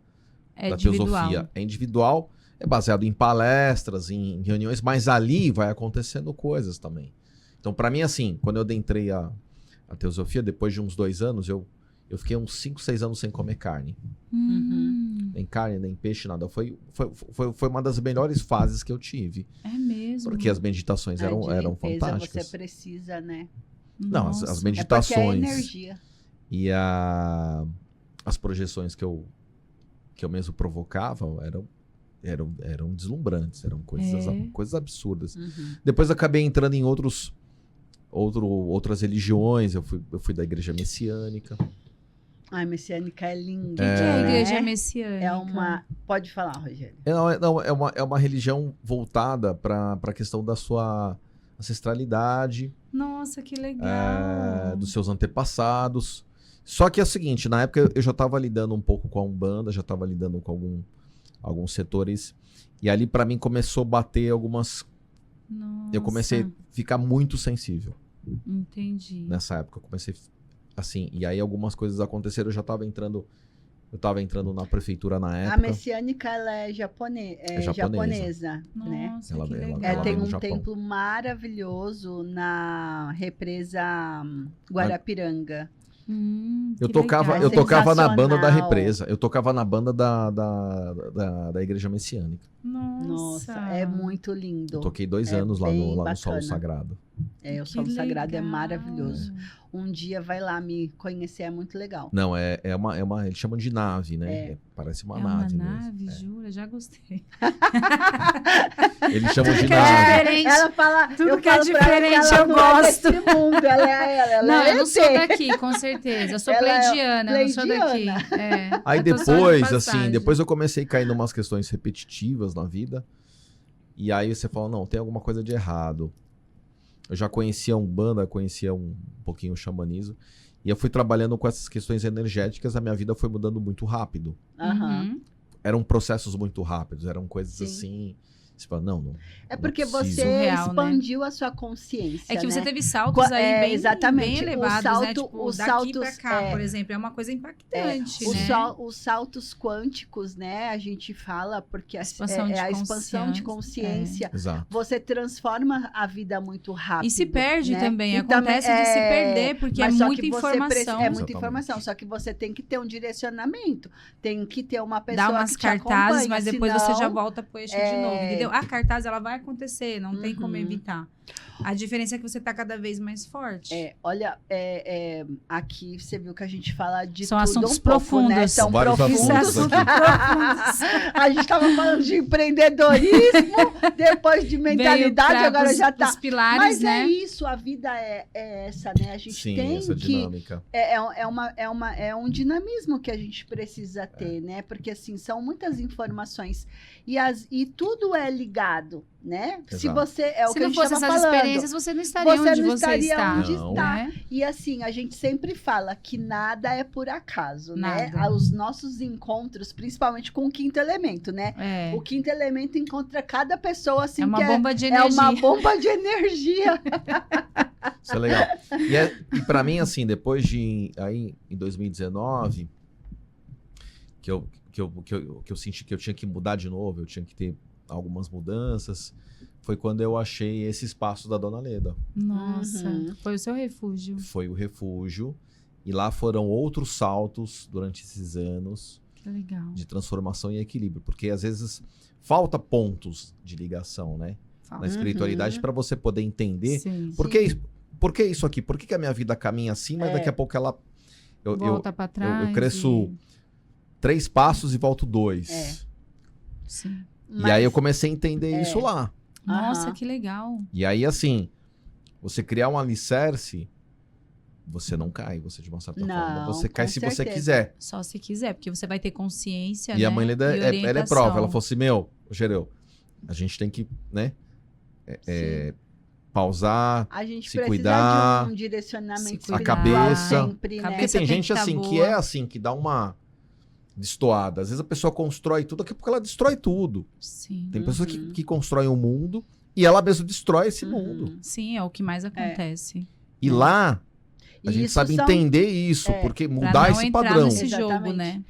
individual. teosofia. É individual, é baseado em palestras, em reuniões, mas ali vai acontecendo coisas também. Então, para mim, assim, quando eu adentrei a teosofia, depois de uns 2 anos, eu fiquei uns 5, 6 anos sem comer carne. Nem carne, nem peixe, nada. Foi uma das melhores fases que eu tive. É mesmo. Porque as meditações eram limpeza, fantásticas. Você precisa, né? Não, as Nossa. É porque é meditações energia. e as projeções que eu mesmo provocava eram deslumbrantes, eram coisas absurdas. Depois eu acabei entrando em outras religiões, eu fui da igreja messiânica. Ai, messiânica é linda. O que é a igreja né? messiânica? É uma... Pode falar, Rogério. É uma religião voltada para a questão da sua ancestralidade, Nossa, que legal. dos seus antepassados. Só que é o seguinte, na época eu já estava lidando um pouco com a Umbanda, já estava lidando com alguns setores, e ali para mim começou a bater algumas... Nossa. Eu comecei a ficar muito sensível. Entendi. Nessa época eu comecei assim, e aí algumas coisas aconteceram, eu estava entrando na prefeitura na época. A messiânica, ela é japonesa, né? Nossa, Ela- que ela- legal. ela Tem vem do um Japão. templo maravilhoso na represa Guarapiranga. Eu Que tocava legal. na banda da Sensacional. represa, eu tocava na banda da igreja messiânica. Nossa, Nossa, é muito lindo. Eu toquei 2 É anos lá bem no Solo bacana. Sagrado. O Que Solo Sagrado é legal. maravilhoso. Um dia vai lá me conhecer, é muito legal. Não, é uma eles chamam de nave, né? Parece uma nave mesmo. nave, jura? Já gostei. Eles chamam de Tudo que é nave. diferente. Ela fala, Tudo eu que é falo pra ela que diferente, ela eu não é gosto. desse mundo, ela Não, é eu não sou ET. daqui, com certeza. Eu sou Ela é pleidiana, eu não sou daqui. pleidiana. É, Aí eu tô só de depois, passagem. assim, depois eu comecei a cair em umas questões repetitivas na vida. E aí você fala, não, tem alguma coisa de errado. Eu já conhecia a Umbanda, conhecia um pouquinho o xamanismo. E eu fui trabalhando com essas questões energéticas, a minha vida foi mudando muito rápido. Aham. Uhum. Eram processos muito rápidos, eram coisas Sim. assim Você fala, não é porque não preciso. você Surreal, expandiu a sua consciência. É que você né? teve saltos aí exatamente. bem elevados, salto, né? Tipo, os daqui saltos, pra cá, por exemplo, é uma coisa impactante, né? Os saltos quânticos, né? A gente fala porque Expansão é de a expansão de consciência. Exato. Você transforma a vida muito rápido. E se perde né? também. E Acontece também, de se perder, porque é mas só muita que você informação. É muita Exatamente. informação, só que você tem que ter um direcionamento. Tem que ter uma pessoa Dá umas que te cartazes, acompanha, mas depois senão, você já volta pro eixo de novo, entendeu? A cartaz, ela vai acontecer, não tem como evitar. A diferença é que você tá cada vez mais forte. Olha, aqui você viu que a gente fala de São tudo assuntos um pouco, profundos. né? São Vários profundos. assuntos aqui. A gente estava falando de empreendedorismo, depois de mentalidade, agora já tá. Os pilares, Mas né? é isso, a vida é essa, né? A gente Sim, tem essa que dinâmica. é um dinamismo que a gente precisa ter, né? Porque assim, são muitas informações e tudo é ligado, né? Exato. Se você é o Se que a não gente fosse estava essas falando. experiências, você não estaria Você onde não você estaria está. onde Não. está. Né? E assim, a gente sempre fala que nada é por acaso, né? Nada. Os nossos encontros, principalmente com o quinto elemento, né? É. O quinto elemento encontra cada pessoa assim É uma que bomba de é energia. uma bomba de energia. Isso é legal. E para mim, assim, depois de aí em 2019, que eu senti que eu tinha que mudar de novo, eu tinha que ter algumas mudanças, foi quando eu achei esse espaço da Dona Leda. Nossa, foi o seu refúgio. Foi o refúgio. E lá foram outros saltos durante esses anos Que legal. de transformação e equilíbrio. Porque às vezes falta pontos de ligação, né? Fala. Na espiritualidade para você poder entender Sim. por que isso aqui? Por que a minha vida caminha assim, mas daqui a pouco ela... Volta pra trás. eu cresço 3 passos e volto 2. Sim. E aí eu comecei a entender isso lá. Nossa, Aham. que legal. E aí, assim, você criar um alicerce, você não cai, você de uma certa forma. Não, Você cai com se você certeza. quiser. Só se quiser, porque você vai ter consciência, E né? a mãe Leda, E ela é orientação. prova. Ela falou assim, Gereu, a gente tem que, né, pausar, A gente se precisa cuidar, de um direcionamento se espiritual cuidar. A cabeça. sempre, né? Cabeça. Porque tem tem gente que tá assim, que boa. é assim, que dá uma destoada. Às vezes a pessoa constrói tudo, daqui a pouco ela destrói tudo. Sim. Tem pessoas que constroem um mundo e ela mesma destrói esse Uhum. mundo. Sim, é o que mais acontece. E lá, a E gente isso sabe são- entender isso, porque Pra mudar não esse entrar padrão. nesse jogo, Exatamente. né?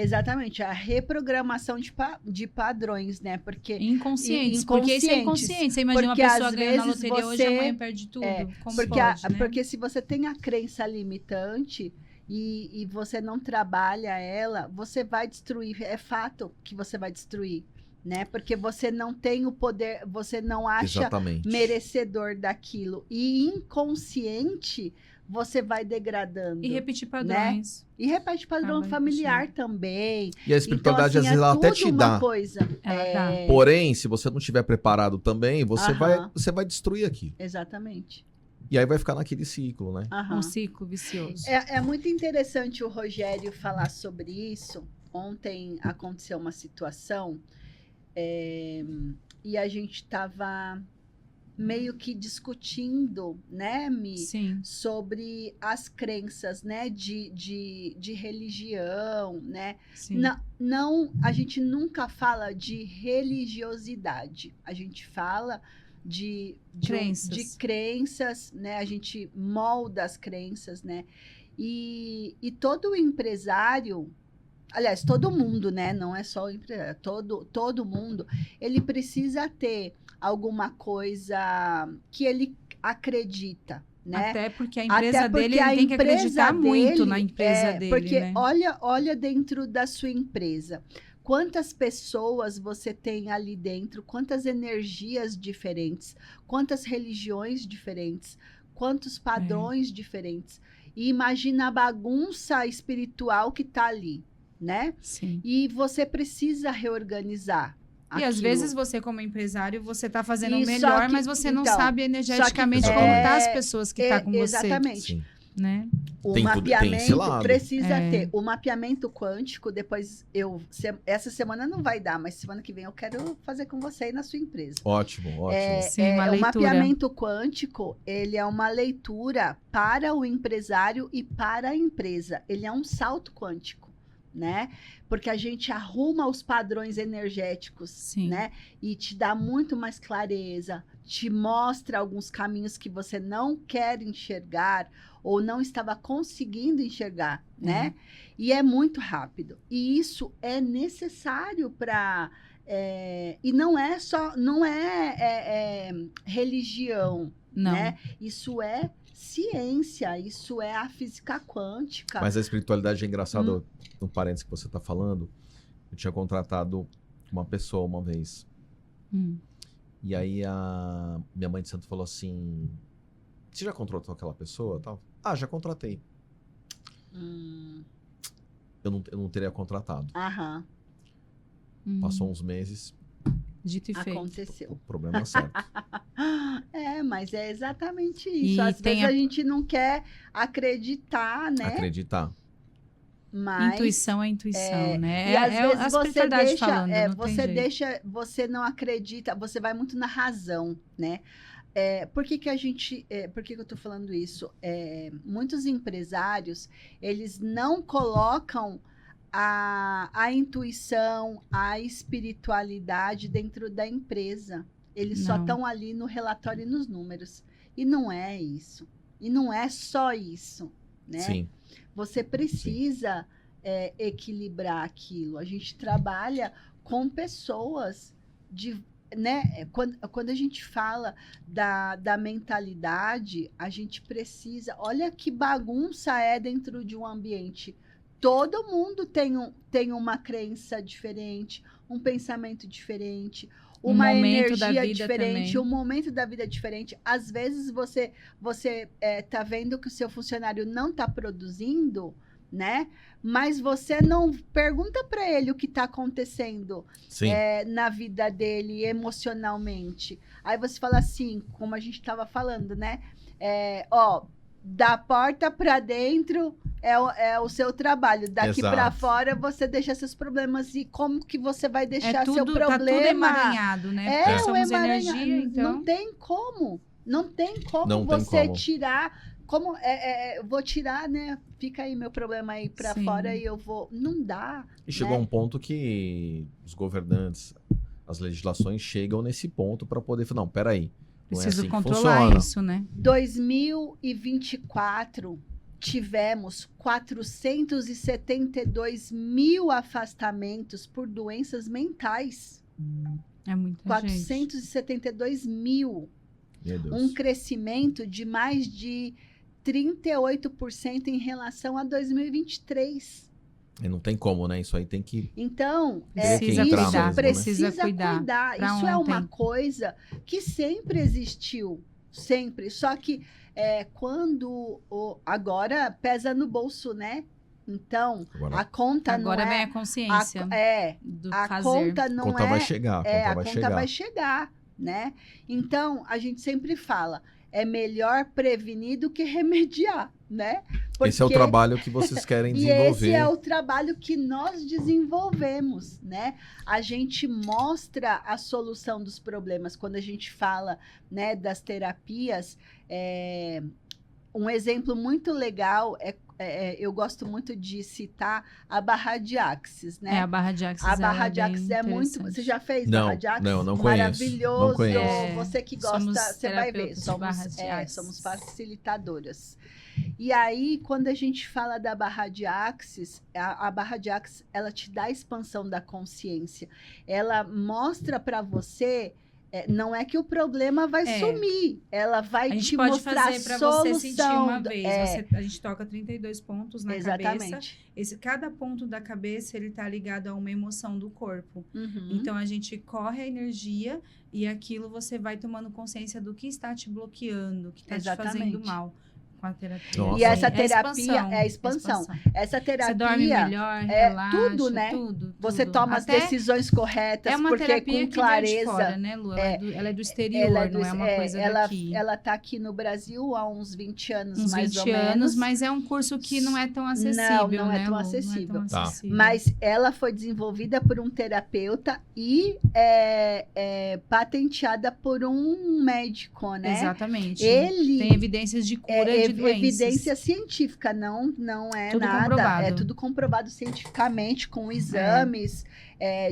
Exatamente, a reprogramação de padrões, né? Porque Inconscientes. E- Porque isso é inconscientes. inconsciente. Você imagina Porque uma pessoa às ganhando na vezes loteria hoje, você- amanhã perde tudo. Como porque, pode, né? porque se você tem a crença limitante e você não trabalha ela, você vai destruir. É fato que você vai destruir, né? Porque você não tem o poder, você não acha Exatamente. merecedor daquilo. E inconsciente, você vai degradando. E repetir padrões. E repete padrão Acaba familiar também. E a espiritualidade, Então, assim, às vezes, ela até tudo te uma dá. coisa. Ela dá. Porém, se você não estiver preparado também, você Aham. vai destruir aqui. Exatamente. E aí vai ficar naquele ciclo, né? Aham. Um ciclo vicioso. É muito interessante o Rogério falar sobre isso. Ontem aconteceu uma situação e a gente estava meio que discutindo, né, Mi? Sim. Sobre as crenças, né, de religião, né? Sim. Não, a gente nunca fala de religiosidade. A gente fala de crenças, né? A gente molda as crenças, né? E todo empresário, aliás, todo mundo, né? Não é só o empresário, todo mundo, ele precisa ter alguma coisa que ele acredita, né? Até porque a empresa Até porque dele, a ele tem que empresa acreditar muito dele, na empresa dele, porque né? olha dentro da sua empresa. Quantas pessoas você tem ali dentro, quantas energias diferentes, quantas religiões diferentes, quantos padrões diferentes. E imagina a bagunça espiritual que está ali, né? Sim. E você precisa reorganizar. E às aquilo. vezes você, como empresário, você tá fazendo o E só melhor, que- mas você não então, sabe energeticamente só que- como tá as pessoas que tá com você, Exatamente. Sim. né? O Tem tudo- tem esse mapeamento lado. precisa É. ter. O mapeamento quântico, depois essa semana não vai dar, mas semana que vem eu quero fazer com você e na sua empresa. Ótimo, ótimo. Sim, uma O leitura. mapeamento quântico, ele é uma leitura para o empresário e para a empresa. Ele é um salto quântico, né? Porque a gente arruma os padrões energéticos, Sim. né? E te dá muito mais clareza, te mostra alguns caminhos que você não quer enxergar ou não estava conseguindo enxergar, né? E é muito rápido. E isso é necessário para... e não é só... Não é religião, Não. né? Isso é ciência, isso é a física quântica. Mas a espiritualidade é engraçado, no parênteses que você está falando, eu tinha contratado uma pessoa uma vez. E aí a minha mãe de santo falou assim, você já contratou aquela pessoa? Tal? Ah, já contratei. Eu não teria contratado. Aham. Passou uns meses, Dito e feito. Aconteceu. o problema é certo. Mas é exatamente isso. E Às tem vezes a gente não quer acreditar, né? Acreditar. Mas Intuição é intuição, né? E às vezes a você espiritualidade deixa, falando, não tem jeito. você não acredita, você vai muito na razão, né? Por que eu tô falando isso? Muitos empresários, eles não colocam a intuição, a espiritualidade dentro da empresa. Eles só estão ali no relatório e nos números. E não é isso. E não é só isso, né? Sim. Você precisa equilibrar aquilo. A gente trabalha com pessoas né? Quando a gente fala da mentalidade, a gente precisa... Olha que bagunça é dentro de um ambiente. Todo mundo tem uma crença diferente, um pensamento diferente, uma energia diferente, também. um momento da vida diferente. Às vezes você tá vendo que o seu funcionário não está produzindo, né? Mas você não pergunta para ele o que está acontecendo na vida dele emocionalmente. Aí você fala assim, como a gente estava falando, né? Da porta para dentro é o seu trabalho. Daqui para fora você deixa seus problemas. E como que você vai deixar seu problema? Tá tudo emaranhado, né? Somos energia, então... Não tem como. Não tem como você tirar... eu vou tirar, né? Fica aí meu problema aí para fora e eu vou... Não dá. E chegou a um ponto que os governantes, as legislações chegam nesse ponto para poder falar, não, peraí. Preciso controlar isso, né? 2024, tivemos 472 mil afastamentos por doenças mentais. É muita 472 mil. Meu Deus. Um crescimento de mais de 38% em relação a 2023. E não tem como, né? Isso aí tem que... Então, precisa cuidar. Isso é uma coisa que sempre existiu. Sempre. Só que agora pesa no bolso, né? Então, a conta agora não vem a consciência do fazer. Conta não conta vai chegar. A conta vai chegar, né? Então, a gente sempre fala, é melhor prevenir do que remediar, né? Porque... Esse é o trabalho que vocês querem desenvolver. E esse é o trabalho que nós desenvolvemos, né? A gente mostra a solução dos problemas. Quando a gente fala, né, das terapias, um exemplo muito legal eu gosto muito de citar a barra de Axis, né? A barra de Axis. A barra de Axis é muito... Você já fez barra de Axis? Não conheço. Maravilhoso. Não conheço. Você que gosta, você vai ver. Somos facilitadoras. E aí, quando a gente fala da barra de Axis, a barra de Axis, ela te dá a expansão da consciência. Ela mostra para você... não é que o problema vai sumir, ela vai te mostrar a solução. A gente pode fazer para você sentir uma vez. A gente toca 32 pontos na cabeça. Cada ponto da cabeça, ele tá ligado a uma emoção do corpo. Então, a gente corre a energia e aquilo você vai tomando consciência do que está te bloqueando, que está te fazendo mal. Com a terapia. Nossa. E essa terapia é a expansão. Essa terapia... Você dorme melhor, relaxa, tudo, né? Tudo. Você toma as decisões corretas, uma porque terapia com clareza... Que vem de fora, né, Lu? Ela é do exterior, não é uma coisa daqui. Ela tá aqui no Brasil há uns 20 anos, mais ou menos. 20 anos, mas é um curso que não é tão acessível, não né, é tão Lu? acessível. Não é tão acessível. Mas ela foi desenvolvida por um terapeuta e patenteada por um médico, né? Exatamente. Ele tem evidências de cura de evidência científica, não é tudo nada. Comprovado. É tudo comprovado cientificamente, com exames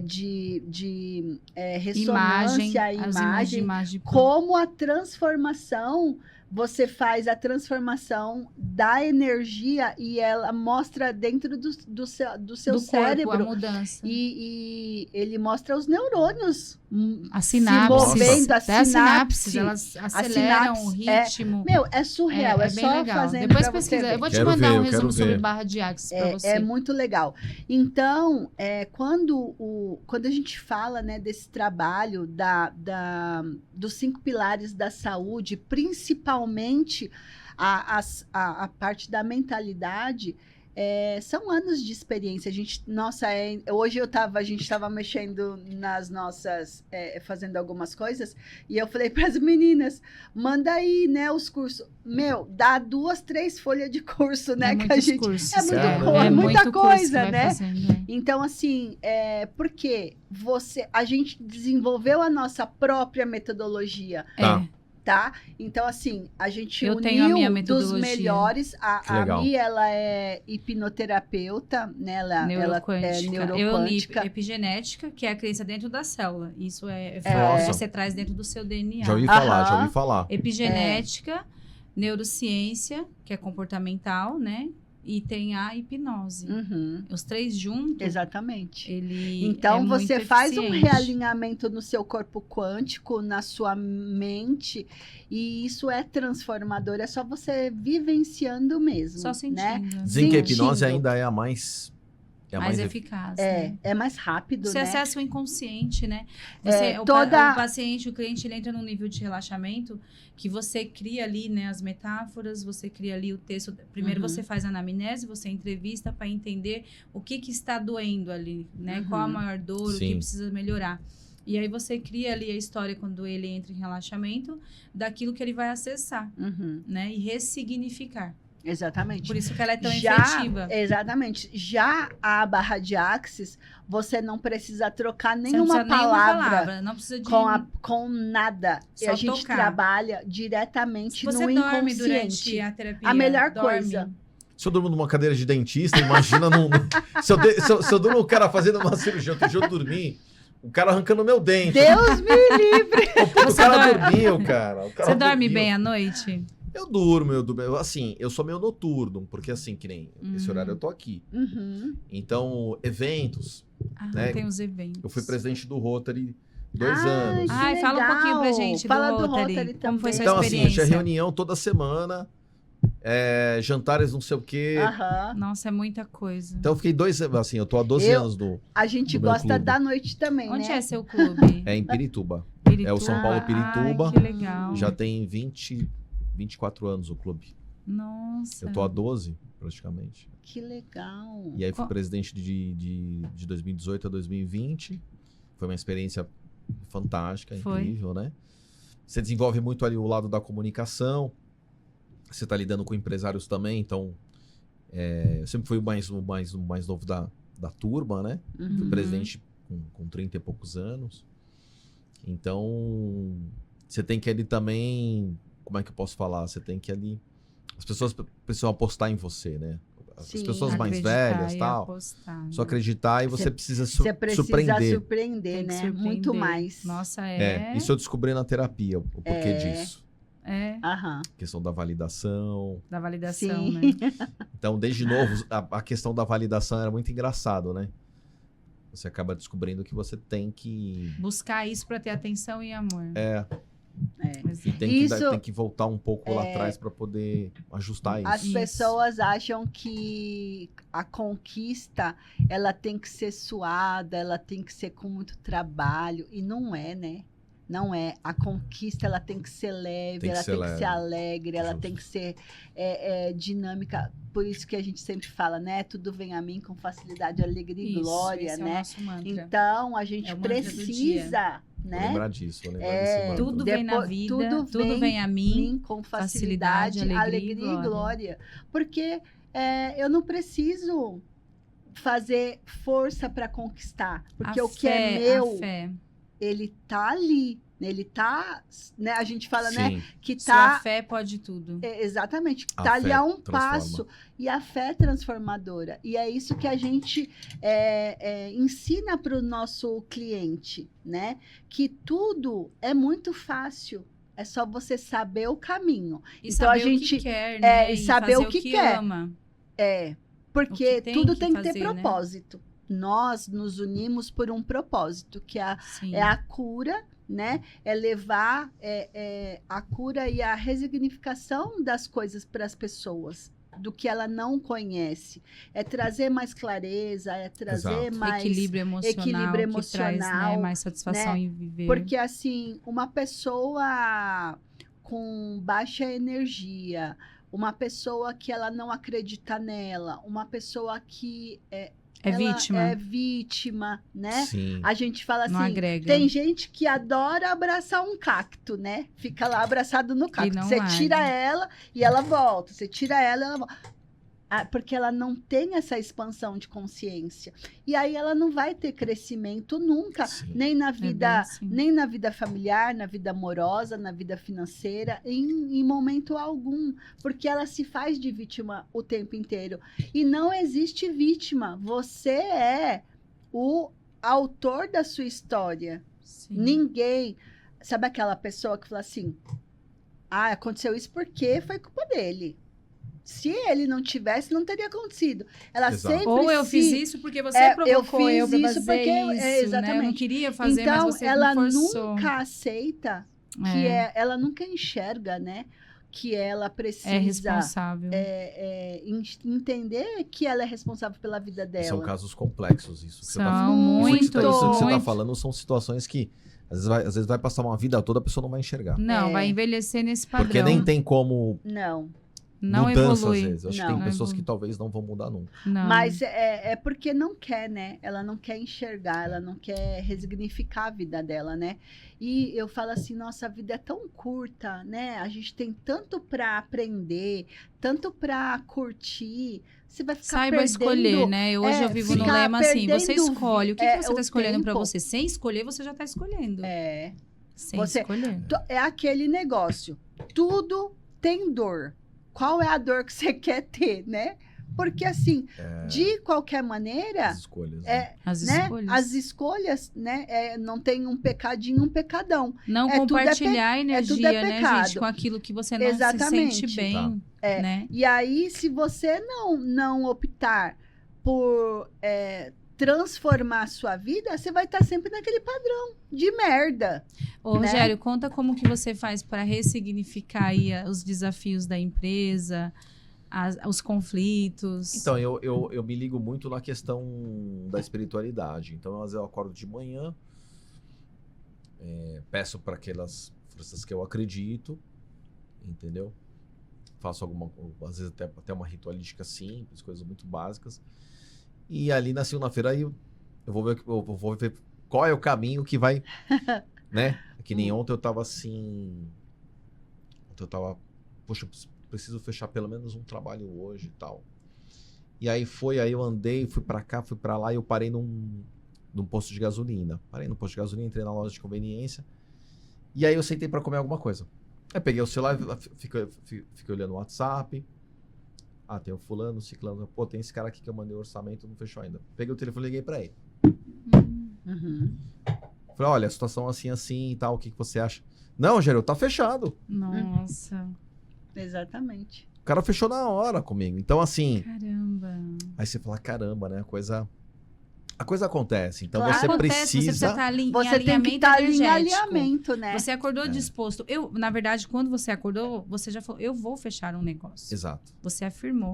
de ressonância, imagem, como a transformação. Você faz a transformação da energia e ela mostra dentro do seu cérebro. Corpo, a mudança. E ele mostra os neurônios se movendo, a sinapse. Elas aceleram o ritmo. É surreal, é só legal. fazendo. Depois pesquisa. Eu vou te mandar um resumo sobre barra de Axis para você. É muito legal. Então, quando a gente fala, né, desse trabalho dos 5 pilares da saúde, principalmente a parte da mentalidade, são anos de experiência. Hoje a gente estava mexendo nas nossas, fazendo algumas coisas, e eu falei para as meninas, manda aí, né, os cursos. Dá 2, 3 folhas de curso, né, que a gente... Cursos, muita coisa, né? Fazendo, Então, assim, porque a gente desenvolveu a nossa própria metodologia. Tá? Então, assim, a gente uniu dos melhores. A Mi, ela é hipnoterapeuta, né? Ela é neuroquântica. Epigenética, que é a crença dentro da célula. Isso você traz dentro do seu DNA. Já ouvi falar. Epigenética, neurociência, que é comportamental, né? E tem a hipnose. Os 3 juntos. Exatamente. Ele então, você faz um realinhamento no seu corpo quântico, na sua mente, e isso é transformador. É só você vivenciando mesmo. Só sentindo. Né? Dizem que a hipnose ainda é a mais... mais eficaz. É mais rápido, você né? acessa o inconsciente, né? O paciente, o cliente, ele entra num nível de relaxamento que você cria ali, né, as metáforas, você cria ali o texto. Primeiro você faz a anamnese, você entrevista para entender o que está doendo ali, né? Qual a maior dor, o que precisa melhorar. E aí você cria ali a história quando ele entra em relaxamento daquilo que ele vai acessar, né? E ressignificar. Exatamente. Por isso que ela é tão efetiva. Exatamente. Já a barra de Axis, você não precisa trocar nenhuma palavra. Não precisa de... com nada. Só a gente trabalha diretamente no inconsciente. Você dorme durante a terapia? A melhor coisa. Se eu durmo numa cadeira de dentista, imagina se eu durmo o cara fazendo uma cirurgia, outro dia eu dormi, o cara arrancando meu dente. Deus me livre! O cara dormiu, cara. Você dorme bem à noite? Eu durmo, assim, eu sou meio noturno, porque assim, que nem esse horário eu tô aqui. Então, eventos, né? Tem os eventos. Eu fui presidente do Rotary 2 anos. Fala um pouquinho pra gente do Rotary. Como foi sua experiência? Então, assim, tinha reunião toda semana, jantares não sei o quê. Nossa, é muita coisa. Então, eu fiquei assim, eu tô há 12 anos do A gente gosta da noite também, Onde né? é seu clube? É em Pirituba. É o São Paulo Pirituba. Que legal. Já tem 24 anos o clube. Nossa. Eu tô há 12, praticamente. Que legal. E aí fui presidente de 2018 a 2020. Foi uma experiência fantástica, incrível, né? Você desenvolve muito ali o lado da comunicação. Você está lidando com empresários também, então... eu sempre fui o mais novo da turma, né? Fui presidente com 30 e poucos anos. Então, você tem que ali também... Como é que eu posso falar? Você tem que ali... As pessoas precisam apostar em você, né? As pessoas mais velhas e tal. Apostar, só acreditar e você precisa você precisa surpreender, né? Muito mais. Nossa, isso eu descobri na terapia, o porquê disso. A questão da validação. Da validação, né? Então, desde novo, a questão da validação era muito engraçado, né? Você acaba descobrindo que você tem que... buscar isso para ter atenção e amor. E tem que voltar um pouco lá atrás para poder ajustar isso. As pessoas acham que a conquista ela tem que ser suada, ela tem que ser com muito trabalho, e não é, né? Não é. A conquista ela tem que ser leve, ela tem que ser alegre, ela tem que ser dinâmica. Por isso que a gente sempre fala, né? Tudo vem a mim com facilidade, alegria e glória, esse né? É o nosso mantra. Então a gente precisa, né? Vou lembrar disso, desse mantra. Tudo vem na vida, tudo vem a mim com facilidade, alegria e glória. Porque eu não preciso fazer força para conquistar, porque o que é meu, ele tá ali, Ele tá, né? A gente fala, Sim. né? Que Sua tá... fé pode tudo. Exatamente. A Tá ali fé a um transforma. passo. E a fé é transformadora. E é isso que a gente ensina para o nosso cliente, né? Que tudo é muito fácil. É só você saber o caminho. E então saber a gente o que quer, né? e saber fazer o que quer. ama. Porque O que tem tudo que tem que fazer, ter né? propósito. Nós nos unimos por um propósito, que Sim. é a cura, né? É levar a cura e a resignificação das coisas para as pessoas, do que ela não conhece. É trazer mais clareza, é trazer Exato. mais Equilíbrio emocional, que traz, né, mais satisfação né? em viver. Porque, assim, uma pessoa com baixa energia, uma pessoa que ela não acredita nela, uma pessoa que ela vítima. é vítima, né? Sim. A gente fala Não assim, agrega. tem gente que adora abraçar um cacto, né? Fica lá abraçado no cacto. não Você larga. tira ela e ela volta. Você tira ela e ela volta. Porque ela não tem essa expansão de consciência. E aí ela não vai ter crescimento nunca, Sim. nem na bem vida, assim. nem na vida familiar, na vida amorosa, na vida financeira, em momento algum. Porque ela se faz de vítima o tempo inteiro. E não existe vítima. Você é o autor da sua história. Sim. Ninguém. Sabe aquela pessoa que fala assim: aconteceu isso porque foi culpa dele. Se ele não tivesse, não teria acontecido. Ela Exato. sempre Ou eu fiz isso porque você provocou eu pra fazer isso, exatamente. né? Eu não queria fazer, então, mas você ela me forçou. nunca aceita que ela nunca enxerga, né? Que ela precisa É responsável. entender que ela é responsável pela vida dela. São casos complexos isso. Que São você tá... muito, Isso que você tá muito. falando são situações que às vezes vai passar uma vida toda, a pessoa não vai enxergar. Não, vai envelhecer nesse padrão. Porque nem tem como não mudança, evolui. às vezes. Eu acho que Não. tem pessoas Não que talvez não vão mudar nunca. Não. Mas é porque não quer, né? Ela não quer enxergar, ela não quer resignificar a vida dela, né? E eu falo assim, nossa, a vida é tão curta, né? A gente tem tanto para aprender, tanto para curtir. Você vai ficar Saiba perdendo... escolher, né? Hoje eu vivo no ficar lema assim, você perdendo escolhe. O que você o está escolhendo para tempo. você? Sem escolher, você já está escolhendo. Sem Você- escolher. É aquele negócio. Tudo tem dor. Qual é a dor que você quer ter, né? Porque assim, de qualquer maneira, As escolhas. Né? As né? escolhas. As escolhas, né? Não tem um pecadinho, um pecadão. Não tudo compartilhar tudo energia, é né, pecado. gente? Com aquilo que você não Exatamente. se sente bem, né? E aí, se você não optar por transformar a sua vida, você vai estar sempre naquele padrão de merda. Ô, né? Rogério, conta como que você faz para ressignificar aí os desafios da empresa, os conflitos. Então, eu me ligo muito na questão da espiritualidade. Então, às vezes eu acordo de manhã, peço para aquelas forças que eu acredito, entendeu? Faço às vezes até uma ritualística simples, coisas muito básicas. E ali na segunda-feira eu vou ver qual é o caminho que vai, né? Que nem ontem eu tava assim... Poxa, preciso fechar pelo menos um trabalho hoje e tal. E aí eu andei, fui pra cá, fui pra lá e eu parei num posto de gasolina. Parei no posto de gasolina, entrei na loja de conveniência. E aí eu sentei pra comer alguma coisa. Aí peguei o celular, fiquei olhando o WhatsApp. Tem o fulano, o ciclano. Pô, tem esse cara aqui que eu mandei o orçamento, não fechou ainda. Peguei o telefone e liguei pra ele. Uhum. Falei, olha, a situação assim e tal, o que você acha? Não, Rogério, tá fechado. Nossa. Exatamente. O cara fechou na hora comigo. Então, assim... Caramba. Aí você fala, caramba, né? A coisa acontece. Então, Claro. você Acontece, precisa... você tá em Você tem que alinhamento estar em energético. alinhamento, né? Você acordou disposto. Na verdade, quando você acordou, você já falou, eu vou fechar um negócio. Exato. Você afirmou.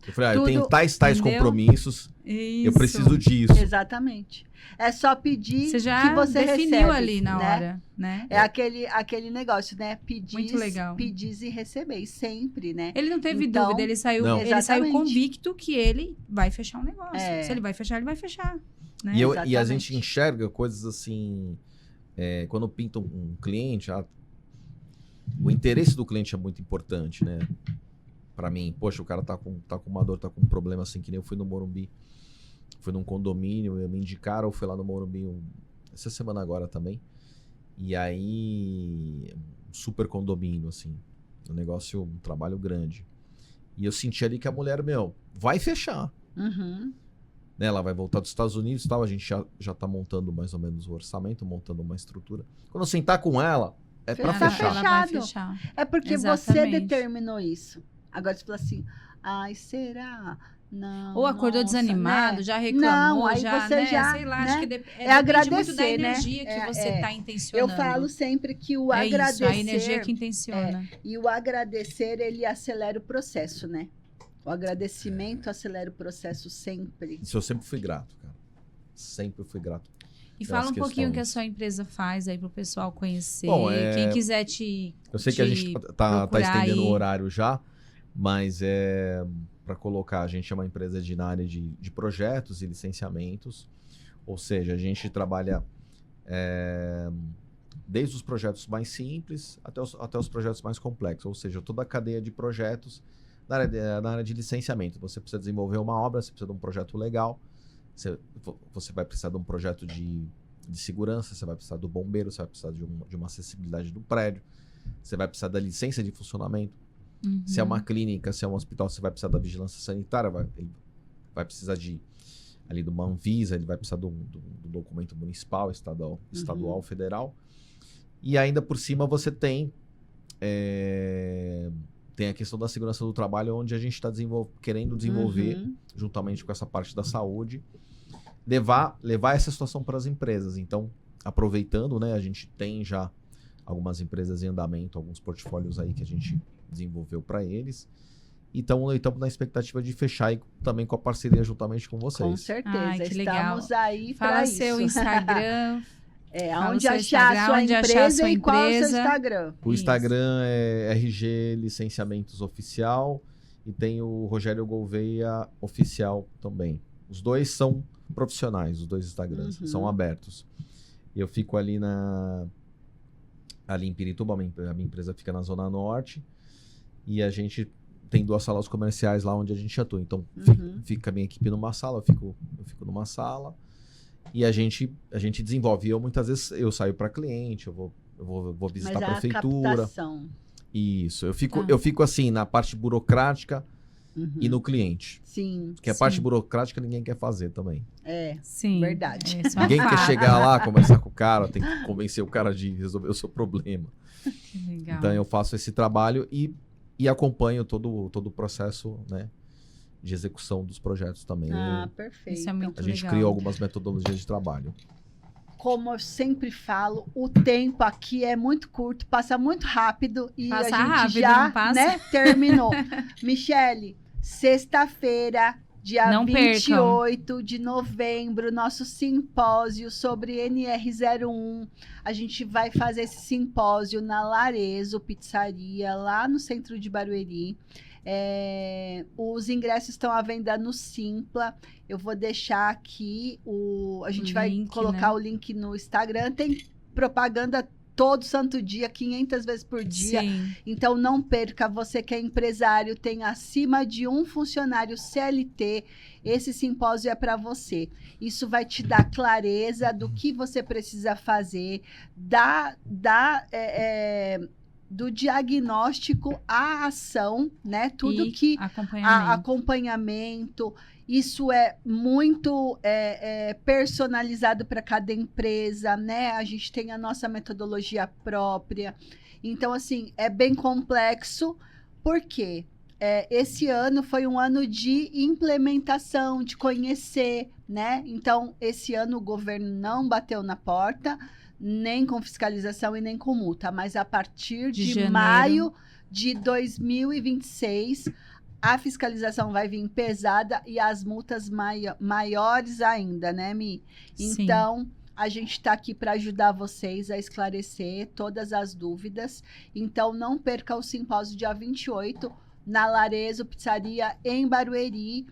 Eu falei, eu Tudo- tenho tais Entendeu? compromissos, Isso. eu preciso disso. Exatamente. É só pedir Você já que você definiu recebe, ali na né? hora, né? É aquele negócio, né? Muito legal. Pedis e recebeis sempre, né? Ele não teve Então, dúvida, ele saiu Exatamente. convicto que ele vai fechar um negócio. É. Se ele vai fechar, ele vai fechar. Né? E a Exatamente. gente enxerga coisas assim... quando pinta um cliente, o interesse do cliente é muito importante, né? Pra mim, poxa, o cara tá com uma dor, tá com um problema assim, que nem eu fui no Morumbi. Fui num condomínio, me indicaram, eu fui lá no Morumbi essa semana agora também. E aí, um super condomínio, assim. Um trabalho grande. E eu senti ali que a mulher, vai fechar. Uhum. Né? Ela vai voltar dos Estados Unidos e tal. A gente já tá montando mais ou menos o orçamento, montando uma estrutura. Quando eu sentar com ela, é pra Tá fechar. Ela vai fechar. É porque você Exatamente. determinou isso. Agora você fala assim, ai, será? Não, Ou acordou nossa, desanimado, né? já reclamou, Não, aí já, você né? já, Sei lá, né? acho que É agradecer, depende muito da energia né? que você tá intencionando. Eu falo sempre que o É agradecer... isso, a energia que intenciona. E o agradecer, ele acelera o processo, né? O agradecimento acelera o processo sempre. Isso eu sempre fui grato, cara. Sempre fui grato. E fala um pouquinho o que a questões. sua empresa faz aí pro pessoal conhecer. Bom, Quem quiser te Eu sei que a gente tá estendendo aí. o horário já, mas para colocar, a gente é uma empresa na área de projetos e licenciamentos, ou seja, a gente trabalha desde os projetos mais simples até os projetos mais complexos, ou seja, toda a cadeia de projetos na área de licenciamento. Você precisa desenvolver uma obra, você precisa de um projeto legal, você vai precisar de um projeto de segurança, você vai precisar do bombeiro, você vai precisar de uma acessibilidade do prédio, você vai precisar da licença de funcionamento. Uhum. Se é uma clínica, se é um hospital, você vai precisar da vigilância sanitária, ele vai precisar ali de uma Anvisa, ele vai precisar do documento municipal, estadual, federal. E ainda por cima você tem a questão da segurança do trabalho, onde a gente está querendo desenvolver, juntamente com essa parte da saúde, levar essa situação para as empresas. Então, aproveitando, né, a gente tem já algumas empresas em andamento, alguns portfólios aí que a gente desenvolveu para eles. E estamos na expectativa de fechar aí também com a parceria juntamente com vocês. Com certeza, Ai, que estamos legal. aí para Fala isso. seu Instagram. Onde achar a sua empresa e qual é o seu Instagram. O Instagram é RG Licenciamentos Oficial e tem o Rogério Gouveia Oficial também. Os dois são profissionais, os dois Instagrams, são abertos. Eu fico ali em Pirituba, a minha empresa fica na Zona Norte e a gente tem 2 salas comerciais lá onde a gente atua. Então fica a minha equipe numa sala, eu fico numa sala. E a gente desenvolve. Muitas vezes eu saio para cliente, eu vou visitar a prefeitura. Captação. Isso. Eu fico assim na parte burocrática e no cliente. Sim. Porque a parte burocrática ninguém quer fazer também. Sim. Verdade. Ninguém quer chegar lá, conversar com o cara, tem que convencer o cara de resolver o seu problema. Que legal. Então eu faço esse trabalho e acompanho todo o processo, né, de execução dos projetos também. Perfeito. Isso é muito A gente legal. criou algumas metodologias de trabalho. Como eu sempre falo, o tempo aqui é muito curto, passa muito rápido e Passa a gente rápido, já não passa? terminou. Michele, sexta-feira, dia Não 28 de novembro, nosso simpósio sobre NR01. A gente vai fazer esse simpósio na Larezo Pizzaria, lá no centro de Barueri. Os ingressos estão à venda no Simpla. Eu vou deixar aqui a gente vai link, colocar né? o link no Instagram. Tem propaganda todo santo dia, 500 vezes por dia. Sim. Então não perca, você que é empresário, tem acima de um funcionário CLT, esse simpósio é para você. Isso vai te dar clareza do que você precisa fazer, do diagnóstico à ação, né? Tudo que acompanhamento. Isso é muito personalizado para cada empresa, né? A gente tem a nossa metodologia própria. Então, assim, é bem complexo. Por quê? Esse ano foi um ano de implementação, de conhecer, né? Então, esse ano o governo não bateu na porta, nem com fiscalização e nem com multa, mas a partir de maio de 2026, a fiscalização vai vir pesada e as multas maiores ainda, né, Mi? Então, a gente está aqui para ajudar vocês a esclarecer todas as dúvidas. Então, não perca o simpósio dia 28, na Larezo Pizzaria, em Barueri,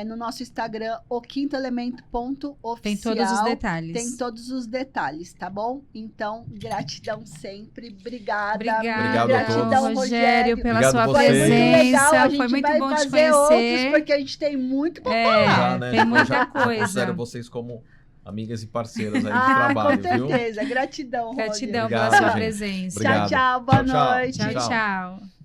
no nosso Instagram, oquintoelemento.oficial. Tem todos os detalhes. Tem todos os detalhes, tá bom? Então, gratidão sempre. Obrigada. Obrigado gratidão, a todos. Rogério, pela Obrigado sua vocês. presença. Foi muito bom te conhecer. Outros, porque a gente tem muito para falar. Já, né? Tem muita Já coisa. considero vocês como amigas e parceiras aí de trabalho, com certeza. Gratidão, Roger. Gratidão Obrigado, pela sua gente. presença. Obrigado. Tchau, tchau. Boa Tchau, tchau. noite. Tchau, tchau.